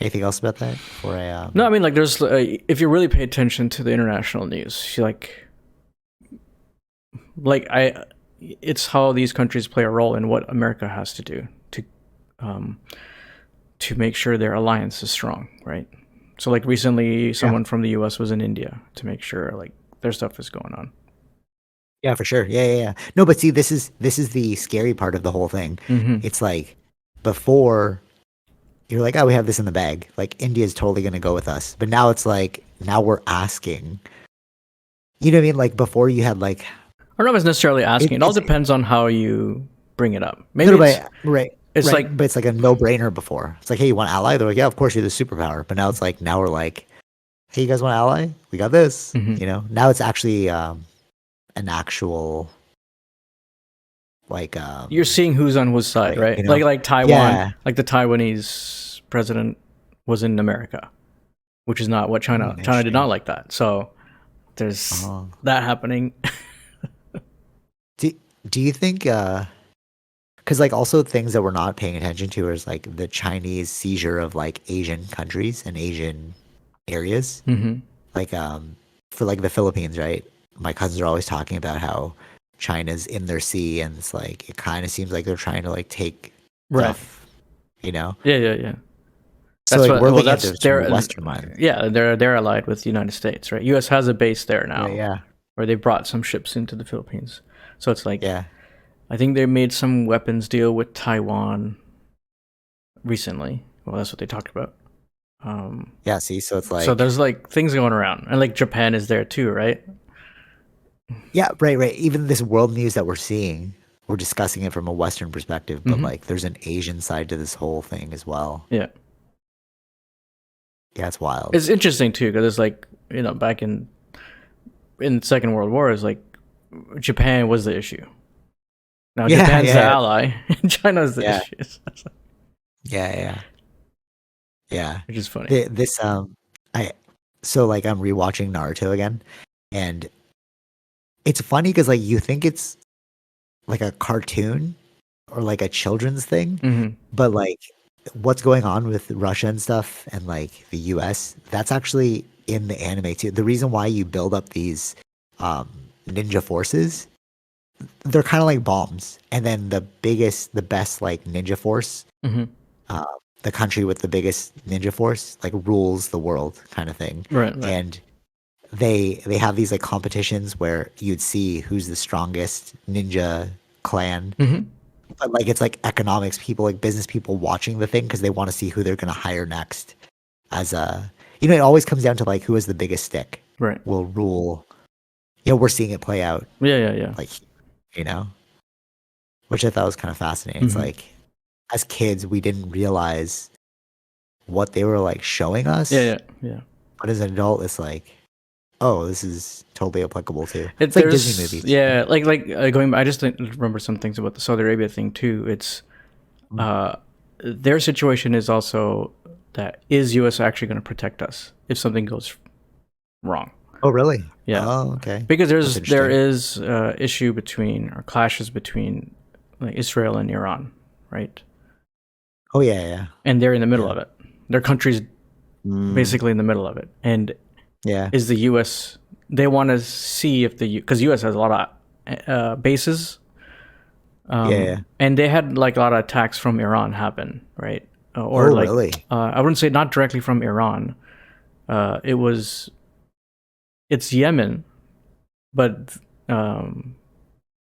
Anything else about that before I No, I mean like there's if you really pay attention to the international news, you like I, it's how these countries play a role in what America has to do um, to make sure their alliance is strong, right? So like recently, yeah. someone from the U.S. was in India to make sure like their stuff is going on. Yeah, for sure. Yeah, yeah, yeah. No, but see, this is the scary part of the whole thing. Mm-hmm. It's like before you're like, oh, we have this in the bag. Like India's totally gonna go with us. But now it's like now we're asking. You know what I mean? Like before you had like Or not necessarily asking. It all it's depends on how you bring it up. no, Maybe no, it's but right, it's right. like But it's like a no brainer before. It's like, hey, you want ally? They're like, yeah, of course you're the superpower. But now it's like now we're like, hey, you guys want ally? We got this. mhm. You know? Now it's actually an actual like You're seeing who's on whose side, right, right? you know? Like Taiwan, Yeah. like the Taiwanese president was in America, which is not what China did not Interesting. like that. So there's Oh. that happening. Do do you think because like also things that we're not paying attention to is like the Chinese seizure of like Asian countries and Asian areas. Hmm. Like for like the Philippines, right? My cousins are always talking about how China's in their sea and it's like it kind of seems like they're trying to like take Right. stuff, you know? Yeah, yeah, yeah. So That's like what. we're Well, looking at that's this from their. a Western lens. Yeah, they're allied with the United States, right? U.S. has a base there Right, now, yeah. where they brought some ships into the Philippines. So it's like Yeah. I think they made some weapons deal with Taiwan recently. Well, that's what they talked about. Um, Yeah, see, so it's so like there's like things going around, and like Japan is there too, right? yeah, right, right. Even this world news that we're seeing, we're discussing it from a Western perspective, but Hmm. like there's an Asian side to this whole thing as well. Yeah, Yeah, it's wild. it's interesting too because it's like back in the Second World War, is like Japan was the issue. Now Yeah, Japan's the yeah, ally, and China's the yeah, issue, yeah, yeah, yeah. which is funny. This I so like I'm rewatching Naruto again, and it's funny because like you think it's like a cartoon or like a children's thing, Hmm. but like what's going on with Russia and stuff and like the US, that's actually in the anime too. The reason why you build up these um ninja forces, they're kind of like bombs. And then the best like ninja force, Hmm. uh, the country with the biggest ninja force, like rules the world kind of thing. Right, right. And they have these like competitions where you'd see who's the strongest ninja clan, Hmm. but like it's like economics people, like business people watching the thing because they want to see who they're gonna hire next. As a, it always comes down to like who has the biggest stick Right. will rule. We're seeing it play out. Yeah, yeah, yeah. Like, you know, which I thought was kind of fascinating. It's Hmm. like as kids, we didn't realize what they were like showing Yeah, us, yeah, yeah. but as an adult, it's like, oh, this is totally applicable too. It It's like Disney there's movies. yeah, going. I just didn't remember some things about the Saudi Arabia thing too. It's Mm. uh, their situation is also that is U.S. actually going to protect us if something goes wrong? Oh, really? Yeah, Oh, okay. because That's there interesting. is issue between or clashes between like Israel and Iran, right? Oh, yeah, yeah, And they're in the middle yeah. of it. Their country's Mm, basically in the middle of it. And yeah, is the U.S. They want to see if the because U.S. has a lot of bases, yeah, yeah. and they had like a lot of attacks from Iran happen, right? Or Oh, like really? I wouldn't say not directly from Iran. It was it's Yemen, but um,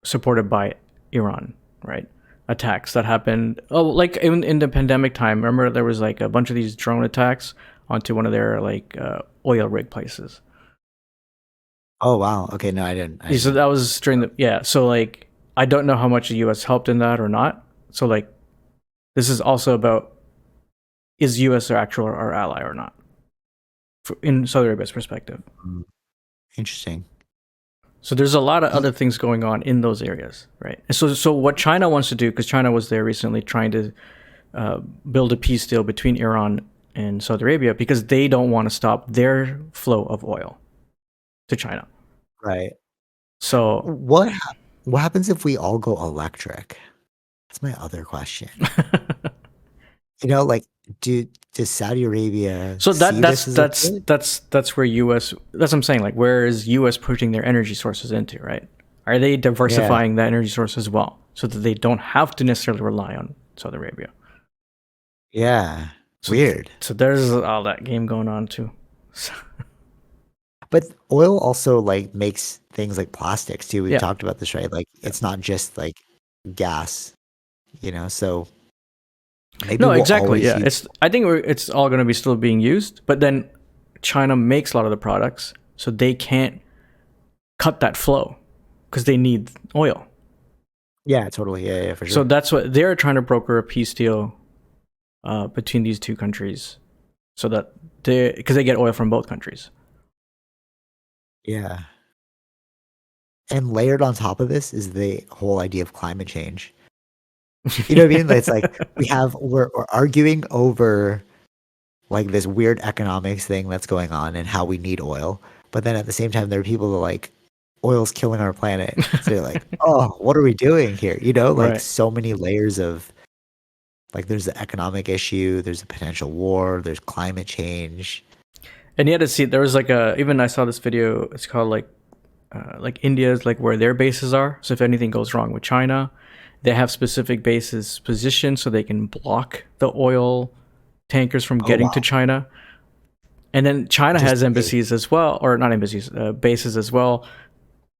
supported by Iran, right? Attacks that happened. Oh, like in the pandemic time. Remember, there was like a bunch of these drone attacks onto one of their like oil rig places. Oh, wow. Okay, no, I didn't. I Yeah, so didn't. that was during the yeah. So like, I don't know how much the U.S. helped in that or not. So like, this is also about is U.S. our actual our ally or not in Saudi Arabia's perspective. Mm, interesting. So there's a lot of Ye- other things going on in those areas, right? And so what China wants to do, because China was there recently trying to build a peace deal between Iran and Saudi Arabia, because they don't want to stop their flow of oil to China. Right. So What happens if we all go electric? That's my other question. Like, does Saudi Arabia so see this as a threat? that's where US that's what I'm saying. Like, where is US putting their energy sources into, right? Are they Yeah, diversifying that energy source as well, so that they don't have to necessarily rely on Saudi Arabia? yeah. So Weird. so there's all that game going on too. So, But oil also like makes things like plastics too. We've yeah. talked about this, right? Like it's not just like gas. So maybe No, we'll exactly. always Yeah, use. it's. I think it's all going to be still being used, but then China makes a lot of the products, so they can't cut that flow because they need oil. Yeah, totally. Yeah, yeah, for So sure. that's what they're trying to broker a peace deal between these two countries, so that because they get oil from both countries. Yeah. And layered on top of this is the whole idea of climate change. You know what I mean? It's like we're arguing over like this weird economics thing that's going on and how we need oil. But then at the same time, there are people that are like, oil's killing our planet. So you're like, oh, what are we doing here? Like Right. so many layers of like there's the economic issue, there's a potential war, there's climate change. And you had to see there was like a even I saw this video. It's called like India's like where their bases are. So if anything goes wrong with China, they have specific bases positioned so they can block the oil tankers from Oh getting to wow. China. And then China Just has in case. embassies as well, or not embassies, bases as well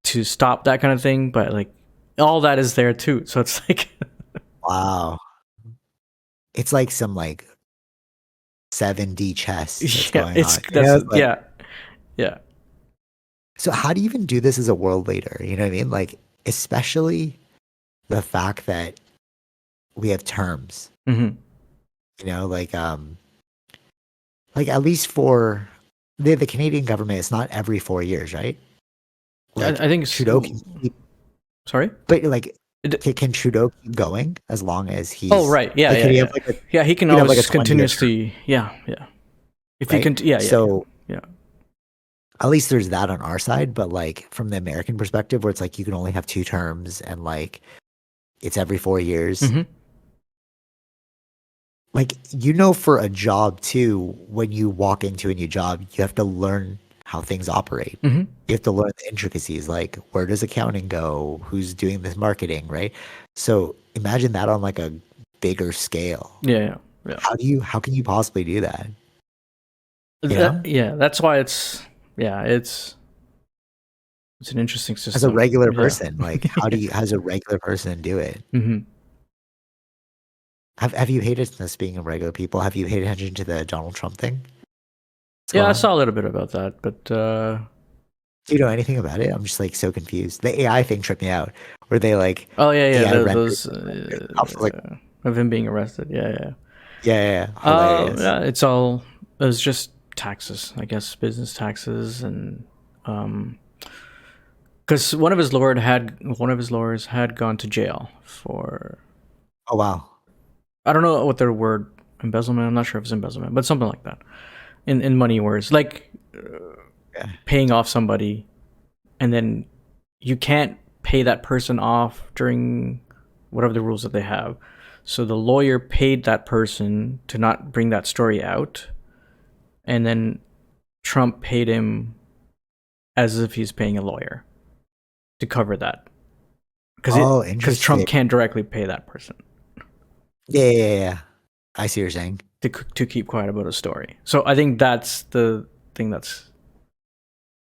to stop that kind of thing. But like all that is there too. So it's like, Wow. It's like some like 7D chess that's yeah, going it's on. that's It's like yeah, yeah. so how do you even do this as a world leader? You know what I mean? Like especially the fact that we have terms, Hmm. like at least for the Canadian government, it's not every 4 years, right? Like I think. Trudeau can keep, Sorry. but like It, can Trudeau keep going as long as oh he's right, yeah, like yeah, could he have yeah, like a yeah. He can he could have like a always 20-year term, continuously, yeah, yeah. If he right? can, yeah, yeah, yeah, So yeah. at least there's that on our side, but like from the American perspective, where it's like you can only have two terms and like it's every 4 years. Hmm. Like for a job too, when you walk into a new job, you have to learn how things operate. Hmm. You have to learn the intricacies, like where does accounting go? Who's doing this marketing, right? So imagine that on like a bigger scale. Yeah, yeah, yeah. How can you possibly do that? You That, know? yeah, that's why yeah, it's an interesting As a system. regular Yeah. person, like how does a regular person do it? Hmm. Have you paid attention, speaking of regular people, have you paid attention to the Donald Trump thing? What's Yeah, going I on? saw a little bit about that, but Do you know anything about it? I'm just like so confused. The AI thing tripped me out, where they like Oh yeah, yeah. AI rendered. Those I was like, of him being arrested. Yeah, yeah. yeah, hilarious. Yeah. It's all. It was just taxes, I guess, business taxes, and because one of his lawyers had gone to jail for, Oh wow. I don't know what their word, embezzlement. I'm not sure if it's embezzlement, but something like that. In money words, like Yeah. paying off somebody, and then you can't pay that person off during whatever the rules that they have. So the lawyer paid that person to not bring that story out, and then Trump paid him as if he's paying a lawyer to cover that, Oh, because Trump interesting. can't directly pay that person Yeah. I see what you're saying. to keep quiet about a story. So I think that's the thing that's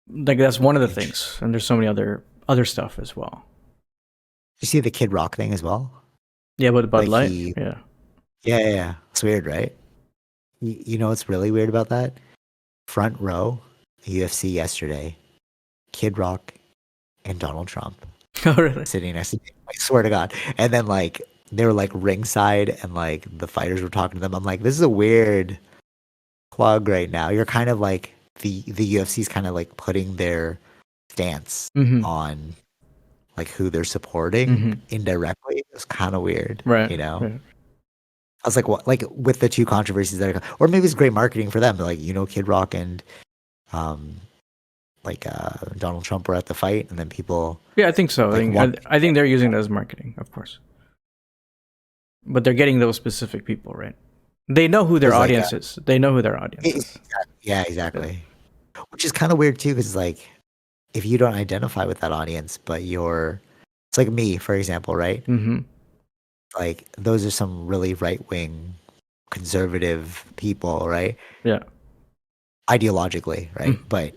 like that's one of the Interesting. things, and there's so many other stuff as well. You see the Kid Rock thing as well? Yeah, but Bud Like Light, yeah. yeah. It's weird, right? You know what's really weird about that? Front row, UFC yesterday, Kid Rock and Donald Trump Oh really? sitting next to me. I swear to God. And then like they were like ringside and like the fighters were talking to them. I'm like, this is a weird plug right now. You're kind of like the UFC's kind of like putting their stance Mm-hmm. on like who they're supporting Mm-hmm. indirectly. It's kind of weird, Right. you know? Right. I was like, what? Like with the two controversies that are, or maybe it's great marketing for them. Like, Kid Rock and um, Donald Trump were at the fight, and then people Yeah, I think so. like want. I think they're using it as marketing, of course, but they're getting those specific people, right? They know who their There's like, audience is. They know who their audience is. yeah, Yeah. exactly. Which is kind of weird too, because like if you don't identify with that audience, but it's like me, for example, right? Mm-hmm. Like those are some really right wing conservative people, right? Yeah. Ideologically, right? Mm. But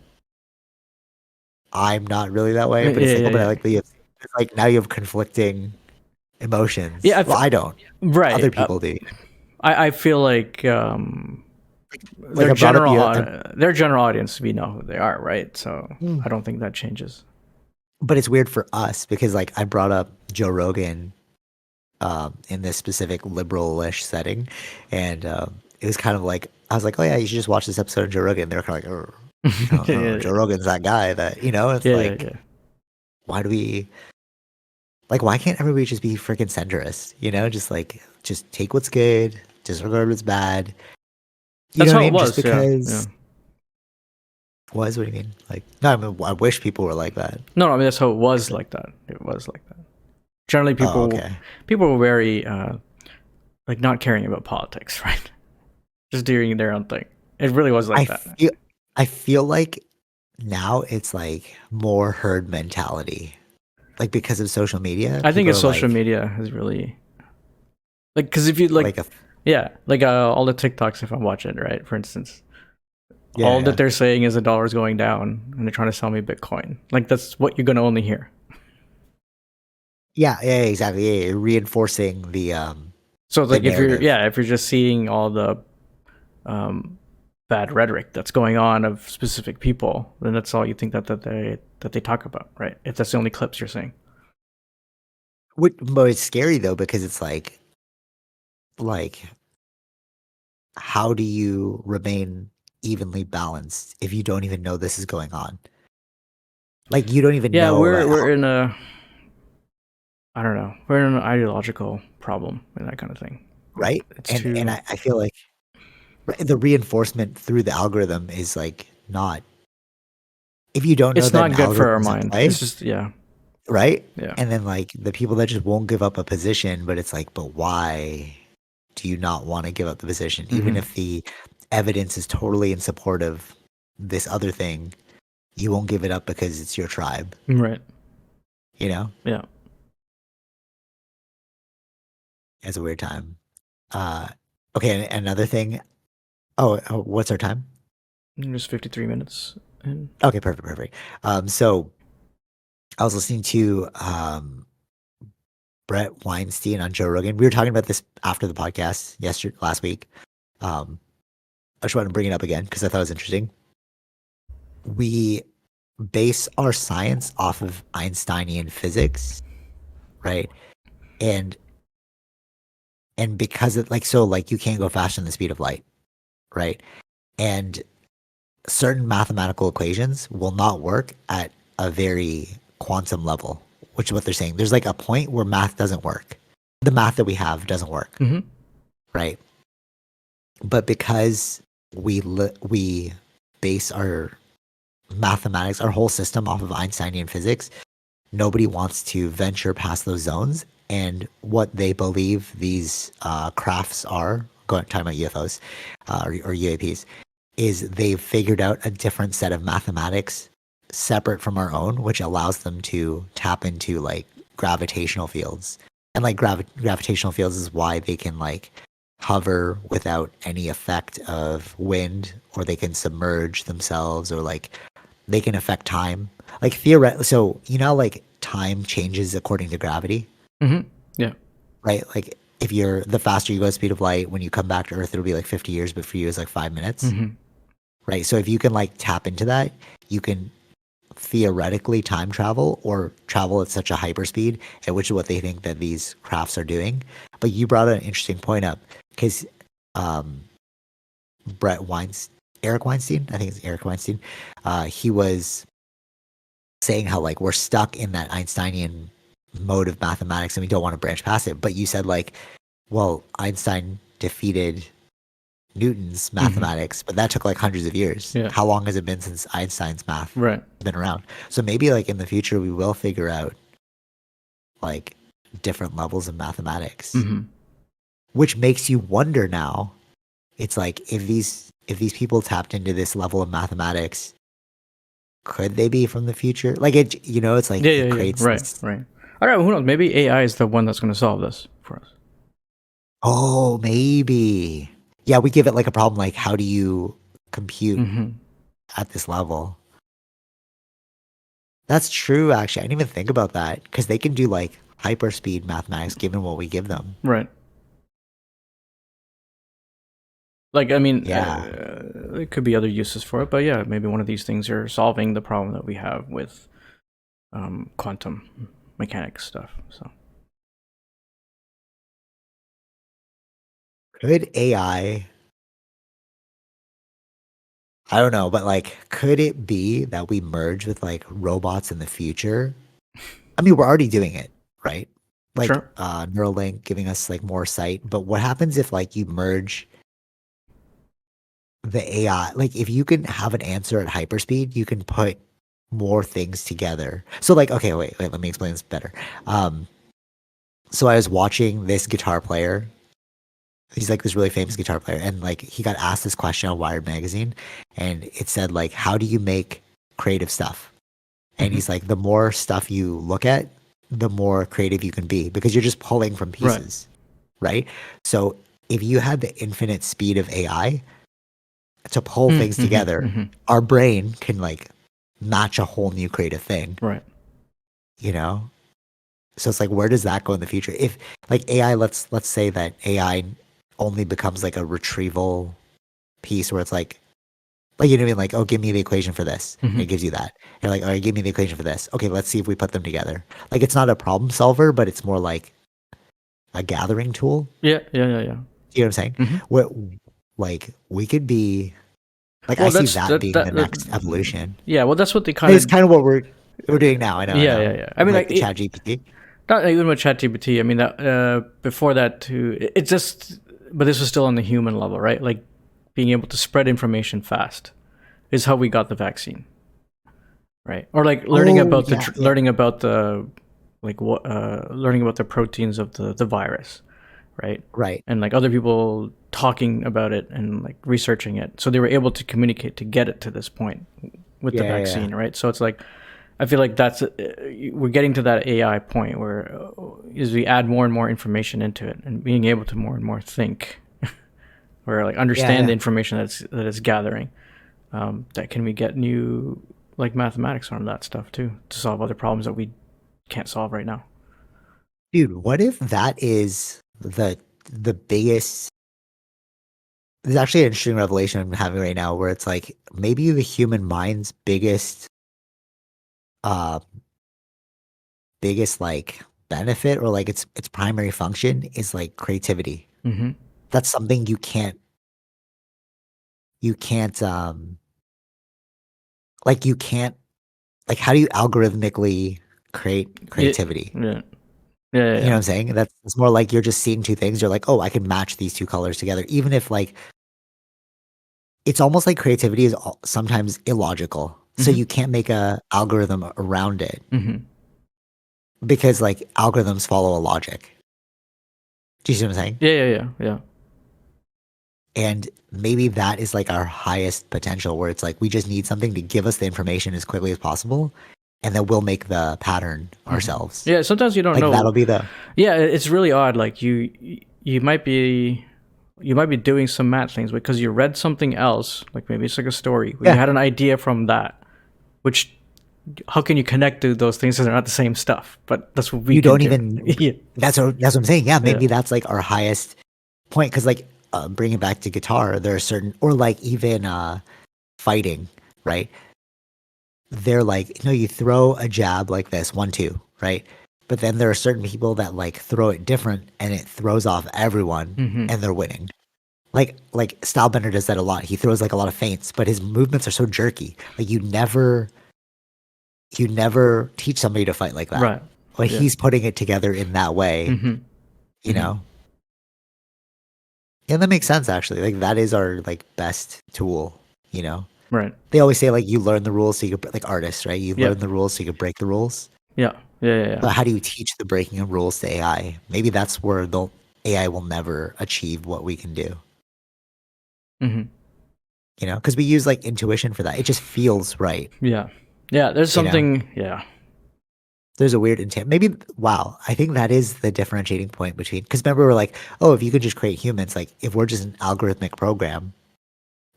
I'm not really that way. Yeah. But it's like, Yeah. oh, but I Yeah. like the UFC. It's like now you have conflicting Yeah. emotions. Well, I don't. Other Right. people do. I feel like Like I brought up you, their general audience, we know who they are, right? So I don't think that changes. but it's weird for us because like I brought up Joe Rogan in this specific liberal-ish setting, and it was kind of like I was like, oh yeah, you should just watch this episode of Joe Rogan. They're kind of like, Yeah. Joe Rogan's that guy that it's Yeah. like, Yeah. why do we like? Why can't everybody just be freaking centrist? Just like just take what's good, disregard what's bad. You That's know what how I it mean? Just was. Yeah. Yeah. because what do you mean? Like, no, I mean, I wish people were like that. No, I mean that's how it was like that. It was like that. Generally, Oh, okay. people were very like not caring about politics, right? Just doing their own thing. It really was I like that. feel I feel like now it's like more herd mentality. Like because of social media, I think people it's are social like media has really like because if you like like a yeah like all the TikToks if I'm watching right for instance all that yeah. they're saying is the dollar's going down and they're trying to sell me Bitcoin like that's what you're gonna only hear. Yeah, exactly. Yeah, reinforcing So it's the like narrative. if you're just seeing all the um, bad rhetoric that's going on of specific people, then that's all you think that they talk about, right? If that's the only clips you're seeing. But it's scary though because it's like how do you remain evenly balanced if you don't even know this is going on? Like you don't even Yeah, know we're in a I don't know we're in an ideological problem and that kind of thing. right? It's And too I feel like the reinforcement through the algorithm is like not if you don't know it's that an not good for our algorithm is in mind. play, It's just yeah right? yeah. And then like the people that just won't give up a position, but it's like, but why do you not want to give up the position? Even Hmm. if the evidence is totally in support of this other thing, you won't give it up because it's your tribe, Right. you know? Yeah. It's a weird time. Uh okay, and another thing. Oh, what's our time? Just 53 minutes. And Okay, perfect. So I was listening to Brett Weinstein on Joe Rogan. We were talking about this after the podcast last week. Um, I just wanted to bring it up again because I thought it was interesting. We base our science off of Einsteinian physics, right? And because it like so like you can't go faster than the speed of light, right? And certain mathematical equations will not work at a very quantum level, which is what they're saying. There's like a point where math doesn't work. The math that we have doesn't work, Mm-hmm. right? But because we base our mathematics, our whole system off of Einsteinian physics, nobody wants to venture past those zones. And what they believe these crafts are, talking about UFOs or UAPs, is they've figured out a different set of mathematics separate from our own, which allows them to tap into like gravitational fields. And like gravitational fields is why they can like hover without any effect of wind, or they can submerge themselves, or like they can affect time. Like theoretically, so you know, like time changes according to gravity, Mm-hmm. Yeah. right? Like if you're the faster you go at speed of light, when you come back to Earth, it'll be like 50 years, but for you, it's like 5 minutes, Mm-hmm. right? So if you can like tap into that, you can theoretically time travel or travel at such a hyperspeed, and which is what they think that these crafts are doing. But you brought an interesting point up because um, Brett Weinstein, Eric Weinstein, I think it's Eric Weinstein, he was saying how like we're stuck in that Einsteinian mode of mathematics and we don't want to branch past it. But you said like, well, Einstein defeated Newton's Mm-hmm. mathematics, but that took like hundreds of years. Yeah. How long has it been since Einstein's math Right. been around? So maybe like in the future we will figure out like different levels of mathematics, Mm-hmm. which makes you wonder now. It's like if these people tapped into this level of mathematics, could they be from the future? Like it, it's like Yeah. it Yeah. Yeah. creates Right. this. Right. All right. Well, who knows? Maybe AI is the one that's going to solve this for us. Oh, maybe. Yeah, we give it like a problem like how do you compute Mm-hmm. at this level? That's true actually. I didn't even think about that because they can do like hyperspeed mathematics given what we give them. Right. Like, I mean, Yeah. there could be other uses for it, but yeah, maybe one of these things are solving the problem that we have with quantum mechanics stuff. So, Could I don't know, but like could it be that we merge with like robots in the future? I mean, we're already doing it, right? Like sure. Neuralink giving us like more sight, but what happens if like you merge the AI? Like if you can have an answer at hyperspeed, you can put more things together. So like, okay, wait, let me explain this better. Um, so I was watching this guitar player. He's like this really famous guitar player, and like he got asked this question on Wired magazine, and it said like, how do you make creative stuff? And Mm-hmm. he's like, the more stuff you look at, the more creative you can be because you're just pulling from Right. pieces, right? So if you had the infinite speed of AI to pull things Mm-hmm. together, Mm-hmm. our brain can like match a whole new creative thing, Right. you know? So it's like, where does that go in the future? If like AI, let's say that AI only becomes like a retrieval piece where it's like you know what I mean? Like, oh, give me the equation for this. And Mm-hmm. it gives you that. You're like, all right, give me the equation for this. Okay, let's see if we put them together. Like it's not a problem solver, but it's more like a gathering tool. Yeah. Yeah. Yeah. Yeah. You know what I'm saying? Mm-hmm. What like we could be like I Well, see that's that that, being the that next evolution. yeah. Well, that's what they And kind it's of. kind of what we're doing now. I Yeah. Yeah. know. Yeah. I With mean, like like the chat GPT. not even with ChatGPT. I mean, that before that too. It's just, but this was still on the human level, right? Like being able to spread information fast is how we got the vaccine, right? Or like Oh yeah, yeah. learning about the like what learning about the proteins of the virus, right? Right. And like other people talking about it and like researching it, so they were able to communicate to get it to this point with the Yeah, yeah, yeah. vaccine, right? So it's like I feel like that's we're getting to that AI point where as we add more and more information into it and being able to more and more think or like Yeah, understand the yeah. information that it's gathering. That can we get new like mathematics on that stuff too to solve other problems that we can't solve right now. Dude, what if that is the biggest there's actually an interesting revelation I'm having right now where it's like maybe the human mind's biggest uh biggest like benefit, or like its primary function is like creativity. Mm-hmm. That's something you can't like you can't like how do you algorithmically create Yeah, creativity? yeah, yeah, You know yeah. what I'm saying? That's it's more like you're just seeing two things. You're like, oh, I can match these two colors together, even if like it's almost like creativity is sometimes illogical. So Mm-hmm. you can't make a algorithm around it Mm-hmm. because like algorithms follow a logic. Do you see what I'm saying? Yeah, yeah, yeah, yeah. And maybe that is like our highest potential, where it's like we just need something to give us the information as quickly as possible, and then we'll make the pattern Mm-hmm. ourselves. Yeah, sometimes you don't Like that'll know. be the Yeah, it's really odd. Like you might be doing some match things because you read something else, like maybe it's like a story where you yeah. had an idea from that, which how can you connect to those things if they're not the same stuff? But that's what we You can don't do. even. Yeah, That's what I'm saying. Yeah, yeah. maybe that's like our highest point, because like bring it back to guitar, there are certain, or like even fighting, right? They're like, no, you throw a jab like this, 1-2, right? But then there are certain people that like throw it different, and it throws off everyone, Mm-hmm. and they're winning. Like Stylebender does that a lot. He throws like a lot of feints, but his movements are so jerky. Like you never teach somebody to fight like that. Right. But Yeah. he's putting it together in that way, Mm-hmm. you Mm-hmm. know? And that makes sense actually. Like that is our like best tool, you know? Right. They always say like you learn the rules so you could, like artists, right? You Yeah. learn the rules so you could break the rules. Yeah. Yeah. Yeah. Yeah. But how do you teach the breaking of rules to AI? Maybe that's where the AI will never achieve what we can do, Mm-hmm. you know? Because we use like intuition for that. It just feels right, Yeah. Yeah. There's you know? something. Yeah. There's a weird intent. Maybe, wow, I think that is the differentiating point between, because remember, we're like, oh, if you could just create humans, like if we're just an algorithmic program,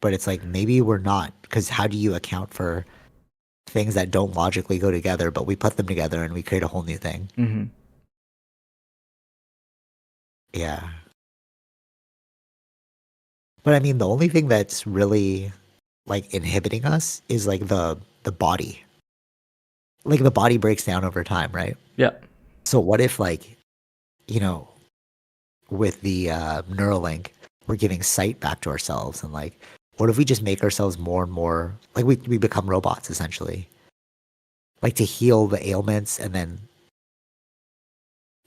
but it's like maybe we're not, because how do you account for things that don't logically go together, but we put them together and we create a whole new thing? Mm-hmm. Yeah. But I mean, the only thing that's really like inhibiting us is like the body. Like the body breaks down over time, right? Yeah. So what if like, you know, with the Neuralink, we're giving sight back to ourselves, and like, what if we just make ourselves more and more like we become robots essentially, like to heal the ailments, and then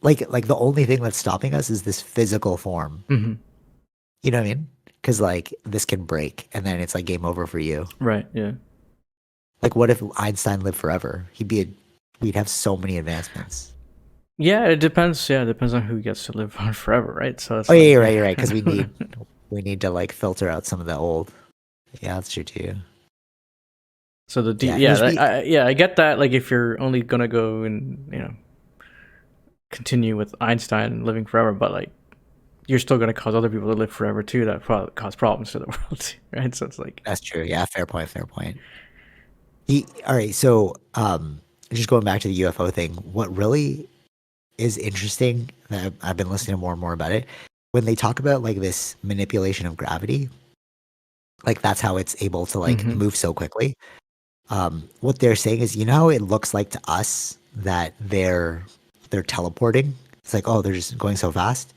like the only thing that's stopping us is this physical form. Mm-hmm. You know what I mean? Because like this can break, and then it's like game over for you. Right. Yeah. Like, what if Einstein lived forever? We'd have so many advancements. Yeah. It depends. Yeah. It depends on who gets to live on forever, right? So it's Oh yeah, like. you're right. Because we need to like filter out some of the old. Yeah, that's true too. So Yeah, and yeah, there's be I get that. Like, if you're only gonna go and continue with Einstein living forever, but like you're still gonna cause other people to live forever too. That cause problems to the world, too, right? So it's like, That's true. Yeah, fair point. Fair point. All right. So, just going back to the UFO thing, what really is interesting that I've been listening to more and more about it, when they talk about like this manipulation of gravity, like that's how it's able to like mm-hmm, move so quickly. What they're saying is, you know how it looks like to us that they're teleporting. It's like, oh, they're just going so fast.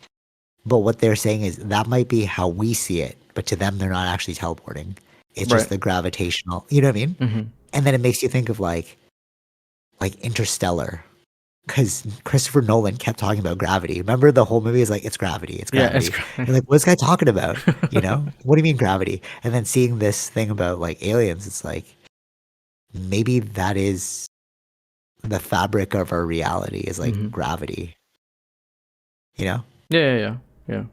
But what they're saying is that might be how we see it, but to them, they're not actually teleporting. It's just right, the gravitational. You know what I mean? mm-hmm, And then it makes you think of like Interstellar, because Christopher Nolan kept talking about gravity. Remember the whole movie is like, it's gravity, it's yeah, it's gravity. You're like, what's this guy talking about? You know, what do you mean gravity? And then seeing this thing about like aliens, it's like maybe that is the fabric of our reality is like mm-hmm, gravity. You know, yeah, yeah, yeah, yeah.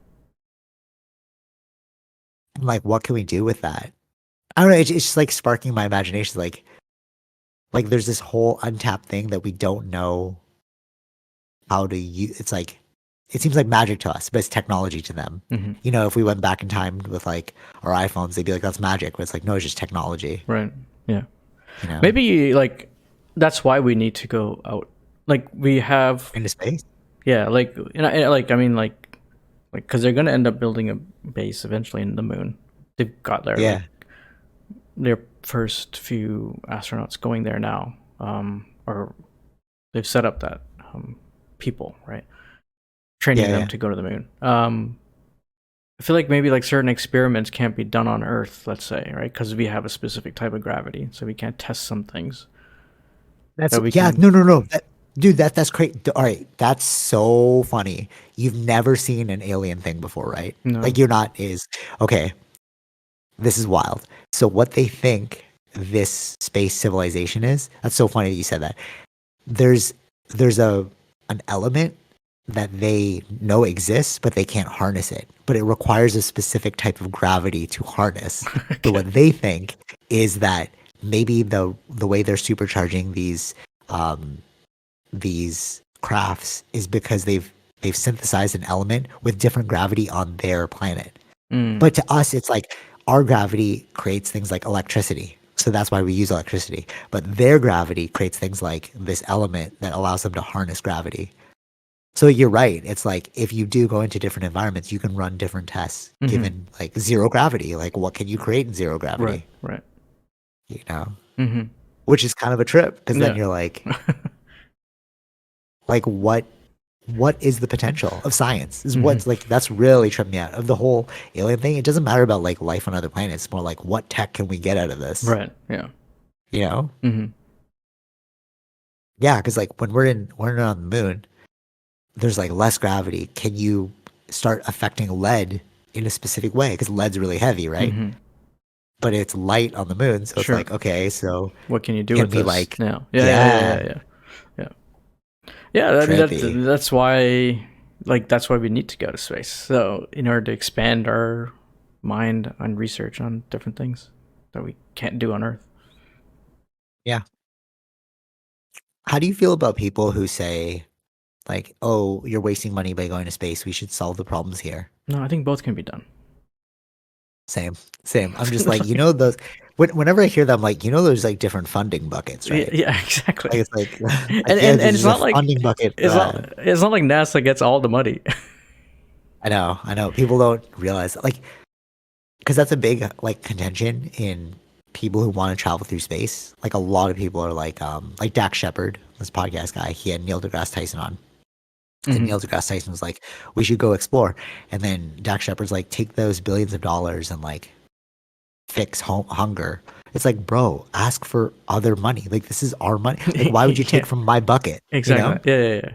and like what can we do with that? I don't know. It's just like sparking my imagination. Like there's this whole untapped thing that we don't know how to use. It's like it seems like magic to us, but it's technology to them. Mm-hmm. You know, if we went back in time with like our iPhones, they'd be like, "That's magic," but it's like, no, it's just technology. Right, yeah. You know, Maybe like that's why we need to go out. Like we have, into space. yeah. Like like I mean, like because they're gonna end up building a base eventually in the moon. They've got Yeah, their first few astronauts going there now. or they've set up that people, right, training Yeah, them yeah. to go to the moon. I feel like maybe like certain experiments can't be done on Earth, let's say, right? Because we have a specific type of gravity, so we can't test some things That's that we yeah, can. no, no, no. Dude, that's great. All right, that's so funny. You've never seen an alien thing before, right? Like No. you're not is okay. This is wild. So what they think this space civilization is? That's so funny that you said that. There's there's a an element that they know exists, but they can't harness it. But it requires a specific type of gravity to harness. So Okay. what they think is that maybe the way they're supercharging um, these crafts is because they've synthesized an element with different gravity on their planet. Mm. But to us, it's like our gravity creates things like electricity. So that's why we use electricity. But their gravity creates things like this element that allows them to harness gravity. So you're right. It's like if you do go into different environments, you can run different tests Mm-hmm. given like zero gravity. Like what can you create in zero Right. gravity? Right. You know, Mm-hmm. which is kind of a trip because then Yeah. you're like what is the potential of science? Is Mm-hmm. what's like that's really tripped me out of the whole alien thing. It doesn't matter about like life on other planets. It's more like what tech can we get out of this? Right. Yeah. You know? Mm-hmm. Yeah, because like when we're on the moon, there's like less gravity. Can you start affecting lead in a specific way? Because lead's really heavy, right? Mm-hmm. But it's light on the moon, so it's Sure. like okay, so What can you do can with we this like now? Yeah. Yeah. Yeah. yeah, Yeah. Yeah. Yeah. Yeah. I mean trippy. that's why that's why we need to go to space. So in order to expand our mind on research on different things that we can't do on Earth. Yeah. How do you feel about people who say like, "Oh, you're wasting money by going to space. We should solve the problems here." No, I think both can be done. Same, same. I'm just like, those. Whenever I hear them, like, there's like different funding buckets, Yeah, right? yeah, exactly. Like it's like, And like yeah, and there's it's a not like funding bucket for that. it's not like NASA gets all the money. I know. People don't realize that, like, because that's a big like contention in people who want to travel through space. Like a lot of people are like Dak Shepard, this podcast guy. He had Neil deGrasse Tyson on, and Hmm. Neil deGrasse Tyson was like, "We should go explore." And then Dak Shepard's like, "Take those billions of dollars and like fix hunger." It's like, bro, ask for other money. Like this is our money. Like why would you take Yeah, from my bucket? You exactly. know, Yeah, yeah, yeah.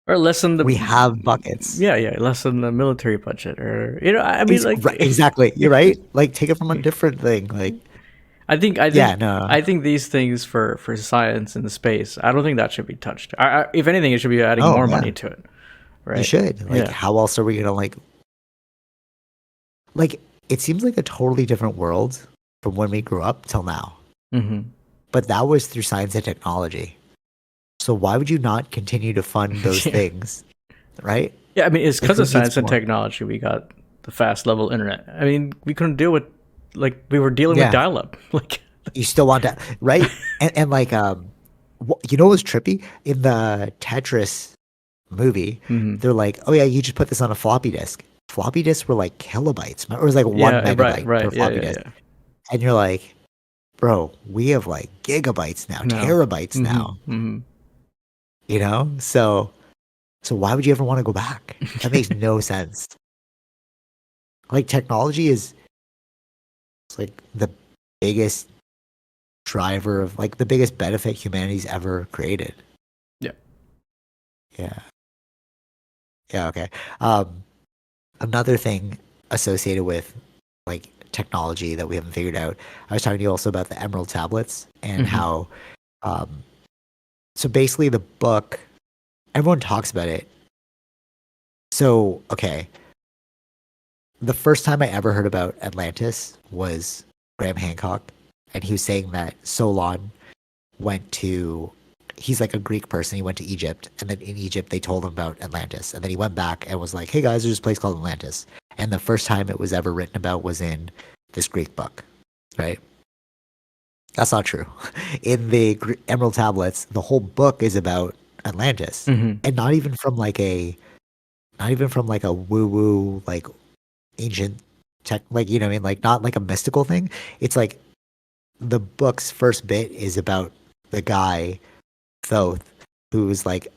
Or lessen the we have buckets. yeah, yeah, lessen the military budget, or I mean, Right, like, exactly. You're right. Like take it from a different thing. Like I think, I yeah, think, no, I think these things for science and the space, I don't think that should be touched. If anything, it should be adding no, more yeah, money to it, you right? should. Like Yeah. how else are we gonna like? It seems like a totally different world from when we grew up till now. Hmm. But that was through science and technology. So why would you not continue to fund those Yeah. things, right? Yeah, I mean, it's Like because who of needs science and more? technology we got the fast level internet. I mean, we couldn't deal with we were dealing with Yeah, dial up. Like, you still want that, right? And like you know what's trippy in the Tetris movie? mhm. They're like, oh yeah, you just put this on a floppy disk. Floppy disks were like kilobytes, or it was like one Yeah, right, megabyte per right. Yeah, floppy yeah, disk, yeah. and you're like, bro, we have like gigabytes now, No. terabytes Mhm. now, Mhm. you know? So why would you ever want to go back? That makes no sense. Like technology is it's like the biggest driver of like the biggest benefit humanity's ever created. Yeah. Yeah. Yeah, okay. Um, Another thing associated with like technology that we haven't figured out. I was talking to you also about the Emerald tablets and Mhm. how um so basically the book everyone talks about it. So, okay, the first time I ever heard about Atlantis was Graham Hancock, and he was saying that Solon went to he's like a Greek person. He went to Egypt, and then in Egypt they told him about Atlantis, and then he went back and was like, "Hey guys, there's this place called Atlantis." And the first time it was ever written about was in this Greek book, right? That's not true. In the Emerald Tablets, the whole book is about Atlantis, Mhm. and not even from like a woo woo like ancient tech, like you know what I mean, like not like a mystical thing. It's like the book's first bit is about the guy Thoth, who was like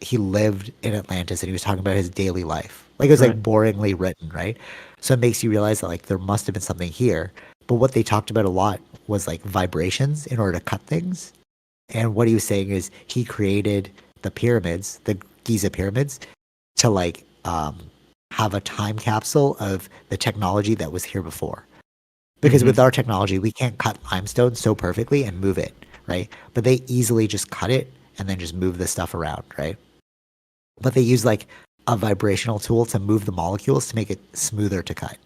he lived in Atlantis and he was talking about his daily life. Like it was Right. like boringly written, right? So it makes you realize that like there must have been something here. But what they talked about a lot was like vibrations in order to cut things. And what he was saying is he created the pyramids, the Giza pyramids, to like have a time capsule of the technology that was here before. Because Mm-hmm. with our technology, we can't cut limestone so perfectly and move it, right? But they easily just cut it and then just move the stuff around, right? But they use like a vibrational tool to move the molecules to make it smoother to cut.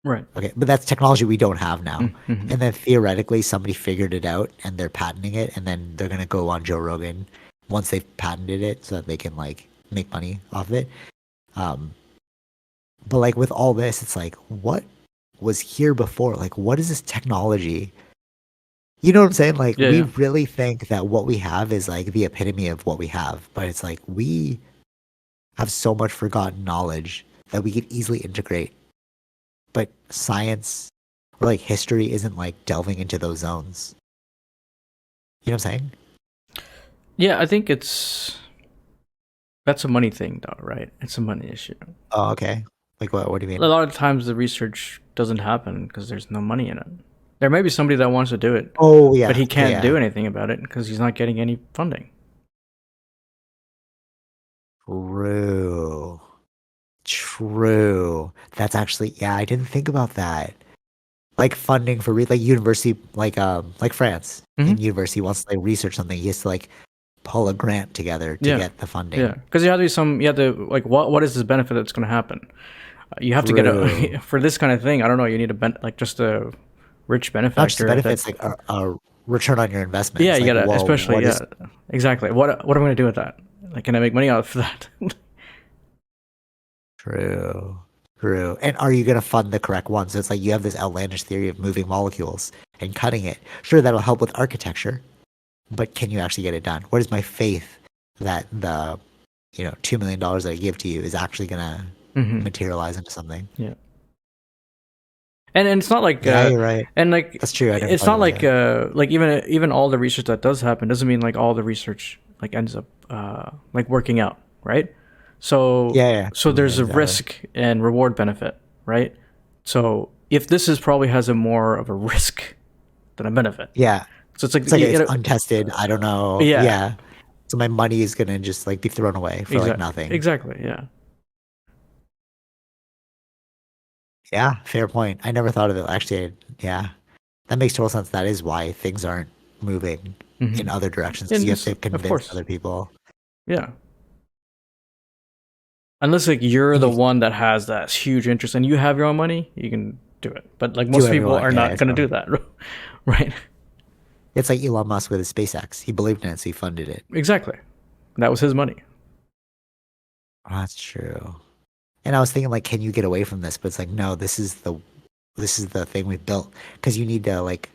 Right. Okay, but that's technology we don't have now. Mm-hmm. And then theoretically, somebody figured it out and they're patenting it, and then they're gonna go on Joe Rogan once they've patented it so that they can like make money off of it. Um, but like with all this, it's like what was here before? Like what is this technology? You know what I'm saying? Like Yeah. we Yeah. really think that what we have is like the epitome of what we have, but it's like we have so much forgotten knowledge that we could easily integrate. But science or like history isn't like delving into those zones. You know what I'm saying? Yeah. I think that's a money thing, though, right? It's a money issue. Oh, okay. Like what do you A mean? lot of times the research doesn't happen because there's no money in it. There may be somebody that wants to do it, Oh but yeah. he Yeah, can't yeah. do anything about it because he's not getting any funding. True. True. That's actually yeah, I didn't think about that. Like funding for like university like France in Mm-hmm. university wants to like research something, he has to like pull a grant together to Yeah. get the Yeah. funding. Because you have to be you have to, like, what is this benefit that's going to happen? You have to get True. a, for this kind of thing, I don't know, you need like just a rich Not just the benefactor that, benefits, like a return on your investment. yeah, It's you like, gotta, whoa, especially, what yeah, is exactly. What am I going to do with that? Like, can I make money off of that? true? True. And are you going to fund the correct one? So it's like you have this outlandish theory of moving molecules and cutting it. Sure, that'll help with architecture, but can you actually get it done? What is my faith that the, $2 million that I give to you is actually going to Hmm. materialize into something? Yeah. And it's not like Yeah, you're right. and like That's true. I never it's thought not of it like that. like even all the research that does happen doesn't mean like all the research like ends up like working out, right? So Yeah, yeah, yeah, there's a exactly. risk and reward benefit, right? So if this is probably has a more of a risk than a benefit. Yeah. So it's like It's like it's untested. I don't know. yeah, Yeah. So my money is going to just like be thrown away for like nothing. exactly, yeah. Yeah, fair point. I never thought of it. Actually, yeah, that makes total sense. That is why things aren't moving in Hmm. other directions because And you have it's, to of convince course, other people. yeah. Unless like you're And the you one that has that huge interest and you have your own money, you can do it. But like do most whatever you people want. are Yeah, not yeah, going to do totally. that, right? It's like Elon Musk with his SpaceX. He believed in it, so he funded it. Exactly. That was his money. Oh, that's true. And I was thinking, like, can you get away from this? But it's like, no, this is the thing we've built because you need to like.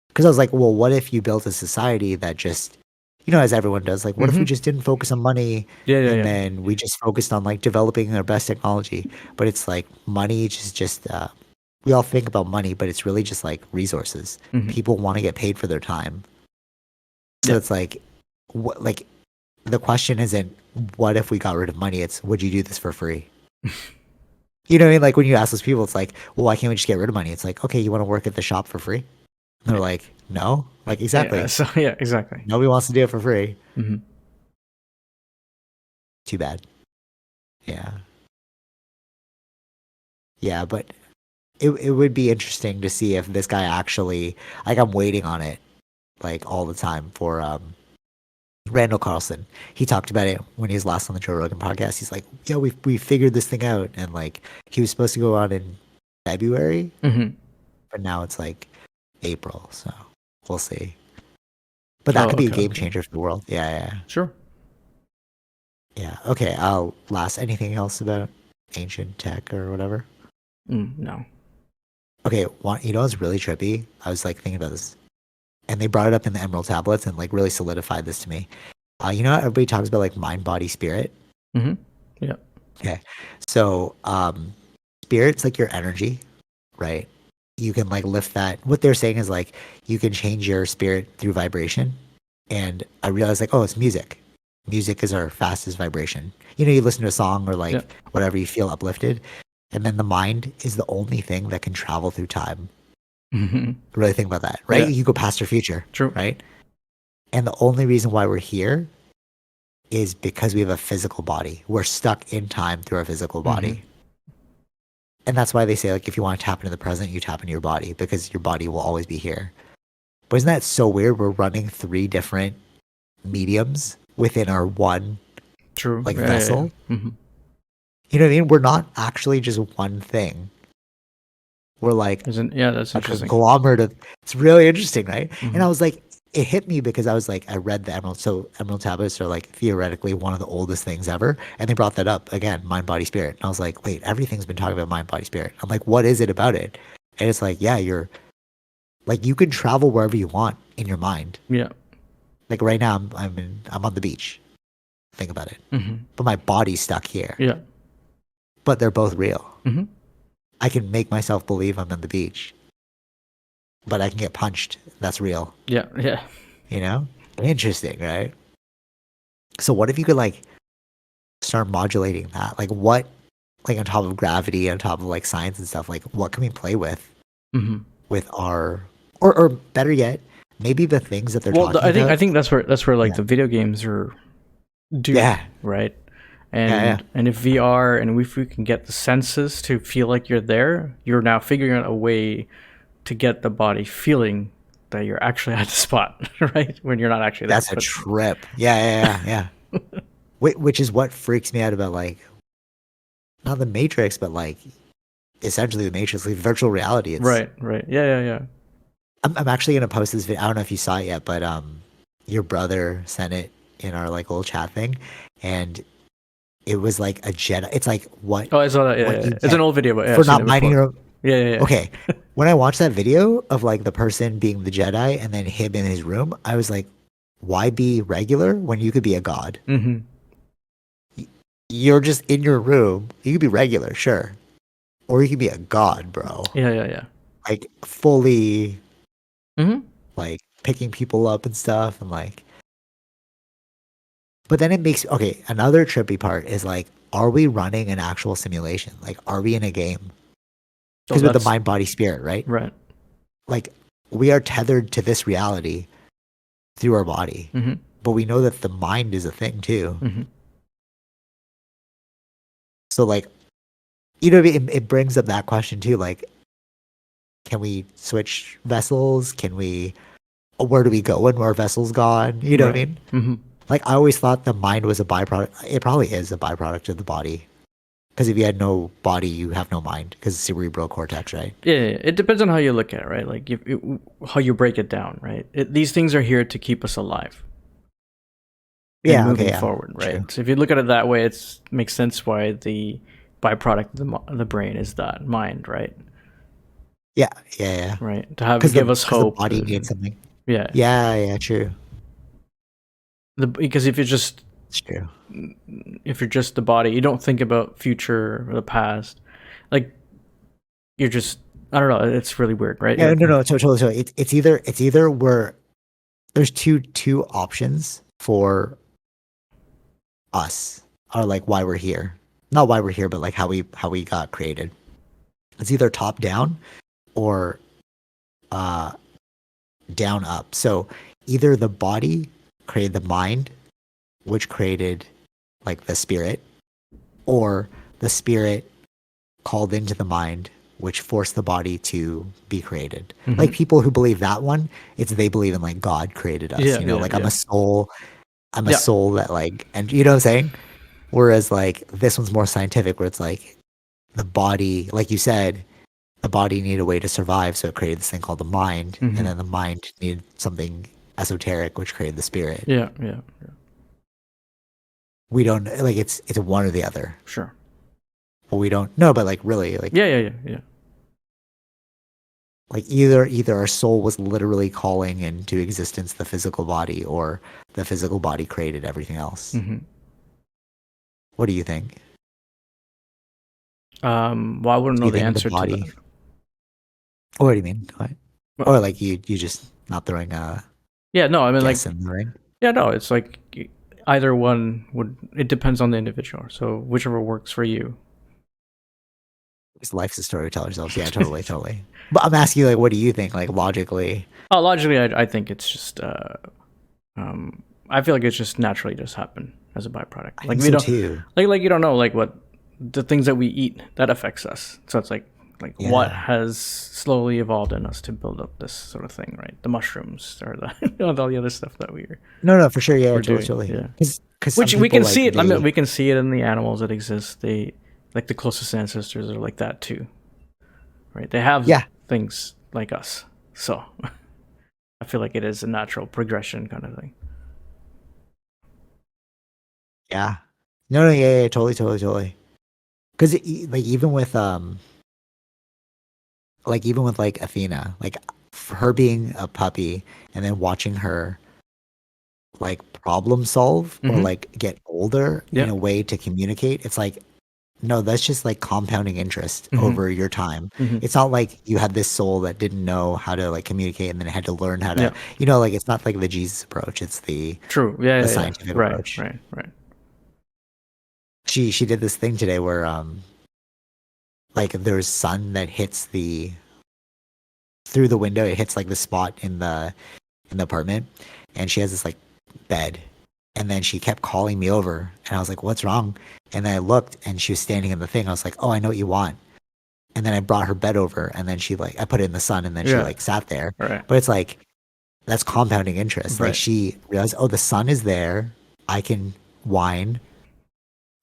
Because I was like, well, what if you built a society that just, as everyone does, like, what if we Hmm. just didn't focus on money Yeah, yeah, and yeah. then we just focused on like developing our best technology? But it's like money just we all think about money, but it's really just like resources. Hmm. People want to get paid for their time. So Yeah. it's like, what, like, the question isn't, what if we got rid of money? It's, would you do this for free? You know what I mean? Like, when you ask those people, it's like, well, why can't we just get rid of money? It's like, okay, you want to work at the shop for free? And they're like, no. Like, Yeah. exactly. So yeah, exactly. Nobody wants to do it for free. Hmm. Too bad. Yeah. Yeah, but it would be interesting to see if this guy actually, like, I'm waiting on it, like, all the time for Randall Carlson. He talked about it when he was last on the Joe Rogan podcast. He's like, yeah, we figured this thing out. And, like, he was supposed to go on in February, Hmm. but now it's like April. So we'll see. But that Oh, could be a okay, game okay. changer for the world. Yeah, yeah. Sure. Yeah. Okay. Last, anything else about ancient tech or whatever? No. Okay. What's really trippy? I was like thinking about this, and they brought it up in the Emerald Tablets and like really solidified this to me. How everybody talks about like mind, body, spirit? Hmm. Yeah. Okay. So, spirit's like your energy, right? You can like lift that. What they're saying is like you can change your spirit through vibration. And I realized like, oh, it's music. Music is our fastest vibration. You know, you listen to a song or Yeah. like whatever, you feel uplifted. And then the mind is the only thing that can travel through time. Mhm. Really think about that, right? Yeah. You go past your future, True. right? And the only reason why we're here is because we have a physical body. We're stuck in time through our physical Mhm. body. And that's why they say, like, if you want to tap into the present, you tap into your body because your body will always be here. But isn't that so weird? We're running three different mediums within our one, True. like, Yeah. Yeah. Yeah. vessel. Mhm. You know what I mean? We're not actually just one thing. We're like Isn't yeah? That's a interesting. conglomerate of. It's really interesting, right? And Mhm. I was like, it hit me because I was like, I read the emerald. So emerald tablets are like theoretically one of the oldest things ever, and they brought that up again, mind, body, spirit. And I was like, wait, everything's been talking about mind, body, spirit. I'm like, what is it about it? And it's like, yeah, you're like you can travel wherever you want in your mind. Yeah. Like right now, I'm on the beach. Think about it, Mhm. but my body's stuck here. Yeah. But they're both real. Mhm. I can make myself believe I'm on the beach, but I can get punched. That's real. Yeah. Yeah. You know, interesting, right? So what if you could like start modulating that? Like what, like on top of gravity, on top of like science and stuff, like what can we play Mhm. with our, or better yet, maybe the things that they're Well, talking I about. think that's where like Yeah. the video games are due, Yeah. right? Yeah. Yeah. And if VR and if we can get the senses to feel like you're there, you're now figuring out a way to get the body feeling that you're actually at the spot, right? When you're not actually there. That's a But trip. Yeah. Yeah. Yeah. Yeah. Which is what freaks me out about like, not the Matrix, but like essentially the Matrix, like virtual reality. It's, right, right. Yeah, yeah, yeah. I'm actually going to post this video. I don't know if you saw it yet, but, your brother sent it in our like little chat thing. And it was like a Jedi. It's like Oh, I saw that. Yeah, what yeah, you yeah. It's an get old video, but yeah, for I've seen not it minding before. your. Yeah, yeah, Okay, when I watched that video of like the person being the Jedi and then him in his room, I was like, why be regular when you could be a god? yeah. Mm-hmm. You're just in your room. You could be regular, sure, or you could be a god, bro. Yeah, yeah, yeah. Like fully, Mm-hmm. like picking people up and stuff, and like. But then it makes okay. Another trippy part is like, are we running an actual simulation? Like, are we in a game? So Because with the that's mind, body, spirit, right? right. Like we are tethered to this reality through our body, Mm-hmm. but we know that the mind is a thing too. Mm-hmm. So like, you know, it brings up that question too. Like, can we switch vessels? Can we? Where do we go when our vessel's gone? You know what I Right. mean? Mm-hmm. Like I always thought the mind was a byproduct. It probably is a byproduct of the body. Because if you had no body, you have no mind. Because cerebral cortex, right? Yeah, yeah, yeah. It depends on how you look at it, right? Like how you break it down, right? These things are here to keep us alive and Yeah. Okay. moving Yeah. forward, right? True. So if you look at it that way, it makes sense why the byproduct of the brain is that mind, right? Yeah. Yeah. Yeah. Right. To have Because the give us hope body needs and something. yeah. Yeah. Yeah. True. Because It's true. if you're just the body, you don't think about future or the past. Like you're just I don't know. It's really weird, right? Yeah. Like No. No. Totally. So it's either we're there's two options for us, or like why we're here. Not why we're here, but like how we got created. It's either top down or uh down up. So either the body created the mind, which created like the spirit, or the spirit called into the mind, which forced the body to be created. Like mhm. people who believe that one, it's they believe in like God created us. Yeah, You know, yeah, like yeah. I'm a Yeah. soul that like, and you know what I'm saying? Whereas like this one's more scientific, where it's like the body, like you said, the body needed a way to survive, so it created this thing called the mind, and Mhm. then the mind needed something esoteric, which created the spirit. Yeah, yeah. We don't like it's one or the other, Sure. but we don't know. But like really, like Yeah, yeah, yeah, yeah. like either our soul was literally calling into existence the physical body, or the physical body created everything else. Mhm. What do you think? Well, I wouldn't Do know you the think the answer to body? that. What do you mean? What? Well, Or like you just not throwing a? Yeah, no, I mean, like, guess in the ring. yeah, no, it's like either one would. It depends on the individual. So whichever works for you. Because life's a story we tell ourselves. Yeah, totally, totally. But I'm asking you, like, what do you think, like, logically? Oh, logically, I think it's just. Um, I feel like it's just naturally just happen as a byproduct. I Like think we so don't, too. like you don't know like what the things that we eat that affects us. So it's like what Yeah. has slowly evolved in us to build up this sort of thing, right? The mushrooms or the all the other stuff that No, no, for sure. Yeah, we're totally, doing. totally. Yeah. Because some Which we people, can like, see it. I mean, they, we can see it in the animals that exist. They like the closest ancestors are like that too, right? They have yeah, things like us, so I feel like it is a natural progression kind of thing. yeah. No, no, yeah, yeah, totally, totally, totally. Because, like, even with, like, Athena, like, for her being a puppy and then watching her, like, problem solve or, Mm-hmm. like, get older in Yeah. a way to communicate, it's like, no, that's just like compounding interest Mm-hmm. over your time. Mm-hmm. It's not like you had this soul that didn't know how to, like, communicate and then had to learn how to, Yeah. like, it's not like the Jesus approach. It's the True. Yeah. Yeah. Yeah. scientific Right. approach. Right. Right. She did this thing today where like there's sun that hits the through the window. It hits like the spot in the apartment, and she has this like bed. And then she kept calling me over, and I was like, "What's wrong?" And then I looked, and she was standing in the thing. I was like, "Oh, I know what you want." And then I brought her bed over, and then she like I put it in the sun, and then she Yeah. like sat there. Right. But it's like that's compounding interest. Like Right. she realized, oh, the sun is there. I can whine.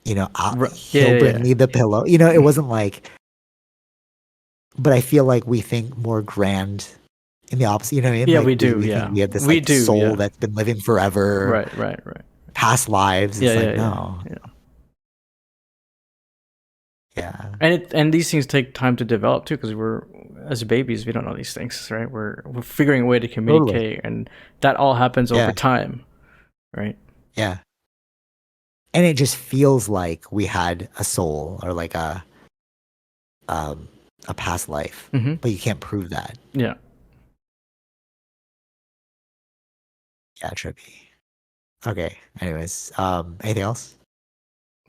Right. Yeah. He'll Yeah. bring Yeah. me the pillow. It wasn't like, but I feel like we think more grand in the opposite. You know what I mean? Yeah. Like We we, do. we think Yeah. we have this We like do. soul Yeah. that's been living forever, Right. Right. Right. past lives. Yeah. It's like, Yeah. Yeah. no. Yeah. Yeah. And these things take time to develop too, because we're as babies we don't know these things, right? We're figuring a way to Totally. communicate, and that all happens over Yeah. time, right? Yeah. And it just feels like we had a soul or like um a past life. Mm-hmm. But you can't prove that. Yeah. Yeah, trippy. Okay. Anyways, anything else?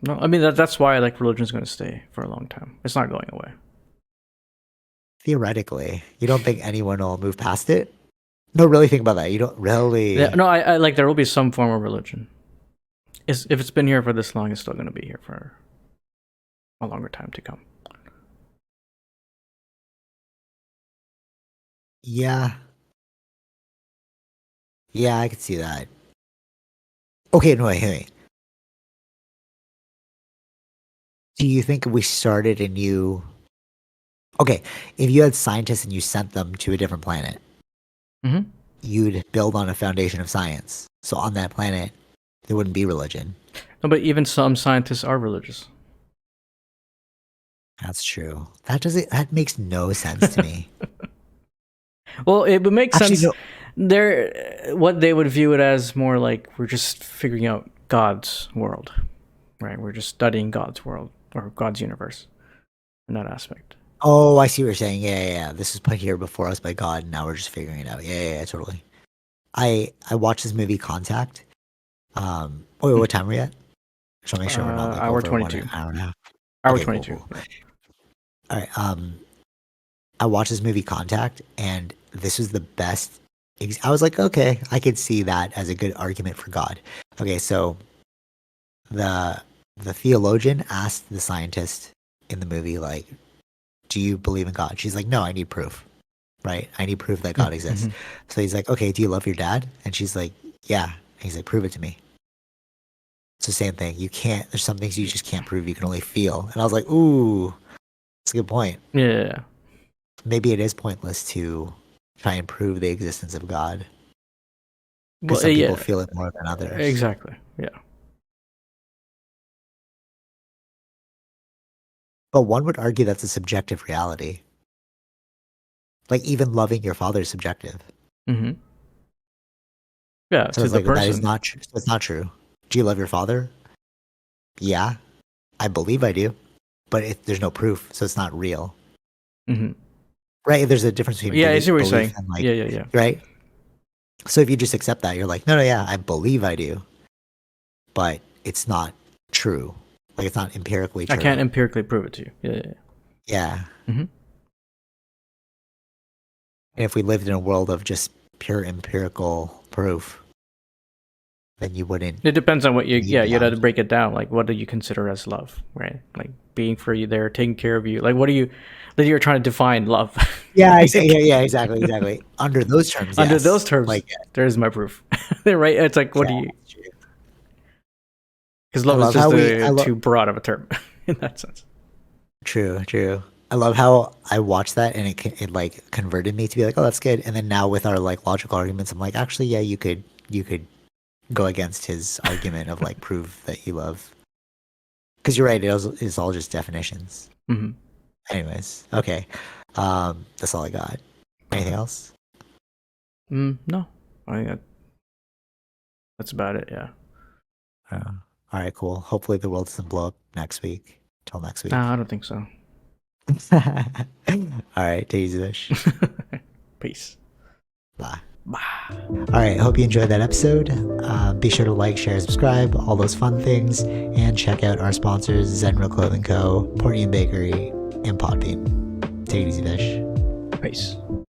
No, I mean that's why like religion's going to stay for a long time. It's not going away. Theoretically, you don't think anyone will move past it? No, really think about that. You don't Yeah. really. No, I like there will be some form of religion. If it's been here for this long, it's still going to be here for a longer time to come. Yeah. Yeah, I could see that. Okay, no, wait, wait. Do you think if we started a new? Okay, if you had scientists and you sent them to a different planet, Mm-hmm. you'd build on a foundation of science. So on that planet, there wouldn't be religion. No, but even some scientists are religious. That's true. That makes no sense to me. Well, it would make Actually, sense. no. What they would view it as more like we're just figuring out God's world, right? We're just studying God's world or God's universe in that aspect. Oh, I see what you're saying. Yeah, yeah, yeah. This was put here before us by God, and now we're just figuring it out. Yeah, yeah, yeah, totally. I watched this movie Contact. Wait, what time are we at? Just want to make sure we're not like Hour over 22. an hour and a half. Hour Okay, cool, 22. cool. All right. I watched this movie Contact, and this was the best. I was like, okay, I could see that as a good argument for God. Okay, so the theologian asked the scientist in the movie, like, do you believe in God? She's like, no, I need proof, right? I need proof that God exists. Mm-hmm. So he's like, okay, do you love your dad? And she's like, yeah. And he's like, prove it to me. It's the same thing. You can't. There's some things you just can't prove. You can only feel. And I was like, ooh, that's a good point. Yeah. Maybe it is pointless to try and prove the existence of God because Well, some people yeah. feel it more than others. Exactly. Yeah. But one would argue that's a subjective reality. Like even loving your father is subjective. Mm-hmm. Yeah. So To it's the like that is person. not true. So it's not true. Do you love your father? Yeah, I believe I do, but there's no proof, so it's not real, Mm-hmm. right? There's a difference between Yeah, I see what you're belief saying. and like, Yeah. Yeah. Yeah. right? So if you just accept that, you're like, no, yeah, I believe I do, but it's not true. Like it's not empirically I true. can't empirically prove it to you. Yeah. Yeah. Mm-hmm. And if we lived in a world of just pure empirical proof, then you wouldn't It depends on what you, need you'd have to love. break it down. Like, what do you consider as love, right? Like being for you there, taking care of you. Like, what do you, that you're trying to define love? Yeah, Like, yeah, exactly. Under those terms, under those yes. terms, Like, there's my proof, right? It's like, what yeah, do you, that's true. because I love is love how just I love. too broad of a term in that sense. True. I love how I watched that and it like converted me to be like, oh, that's good. And then now with our like logical arguments, I'm like, actually, yeah, you could go against his argument of like prove that you love. Because you're right, it's all just definitions. Mm-hmm. Anyways, okay, that's all I got. Anything else? No, I think that's about it. Yeah. All right, cool. Hopefully the world doesn't blow up next week. Till next No, week. I don't think so. All right, take it easy, Vish. Peace. Bye. Bye. All right, hope you enjoyed that episode. Be sure to like, share, subscribe, all those fun things, and check out our sponsors, Zenro Clothing Co., Portian Bakery, and Podbean. Take it easy, Vish. Peace.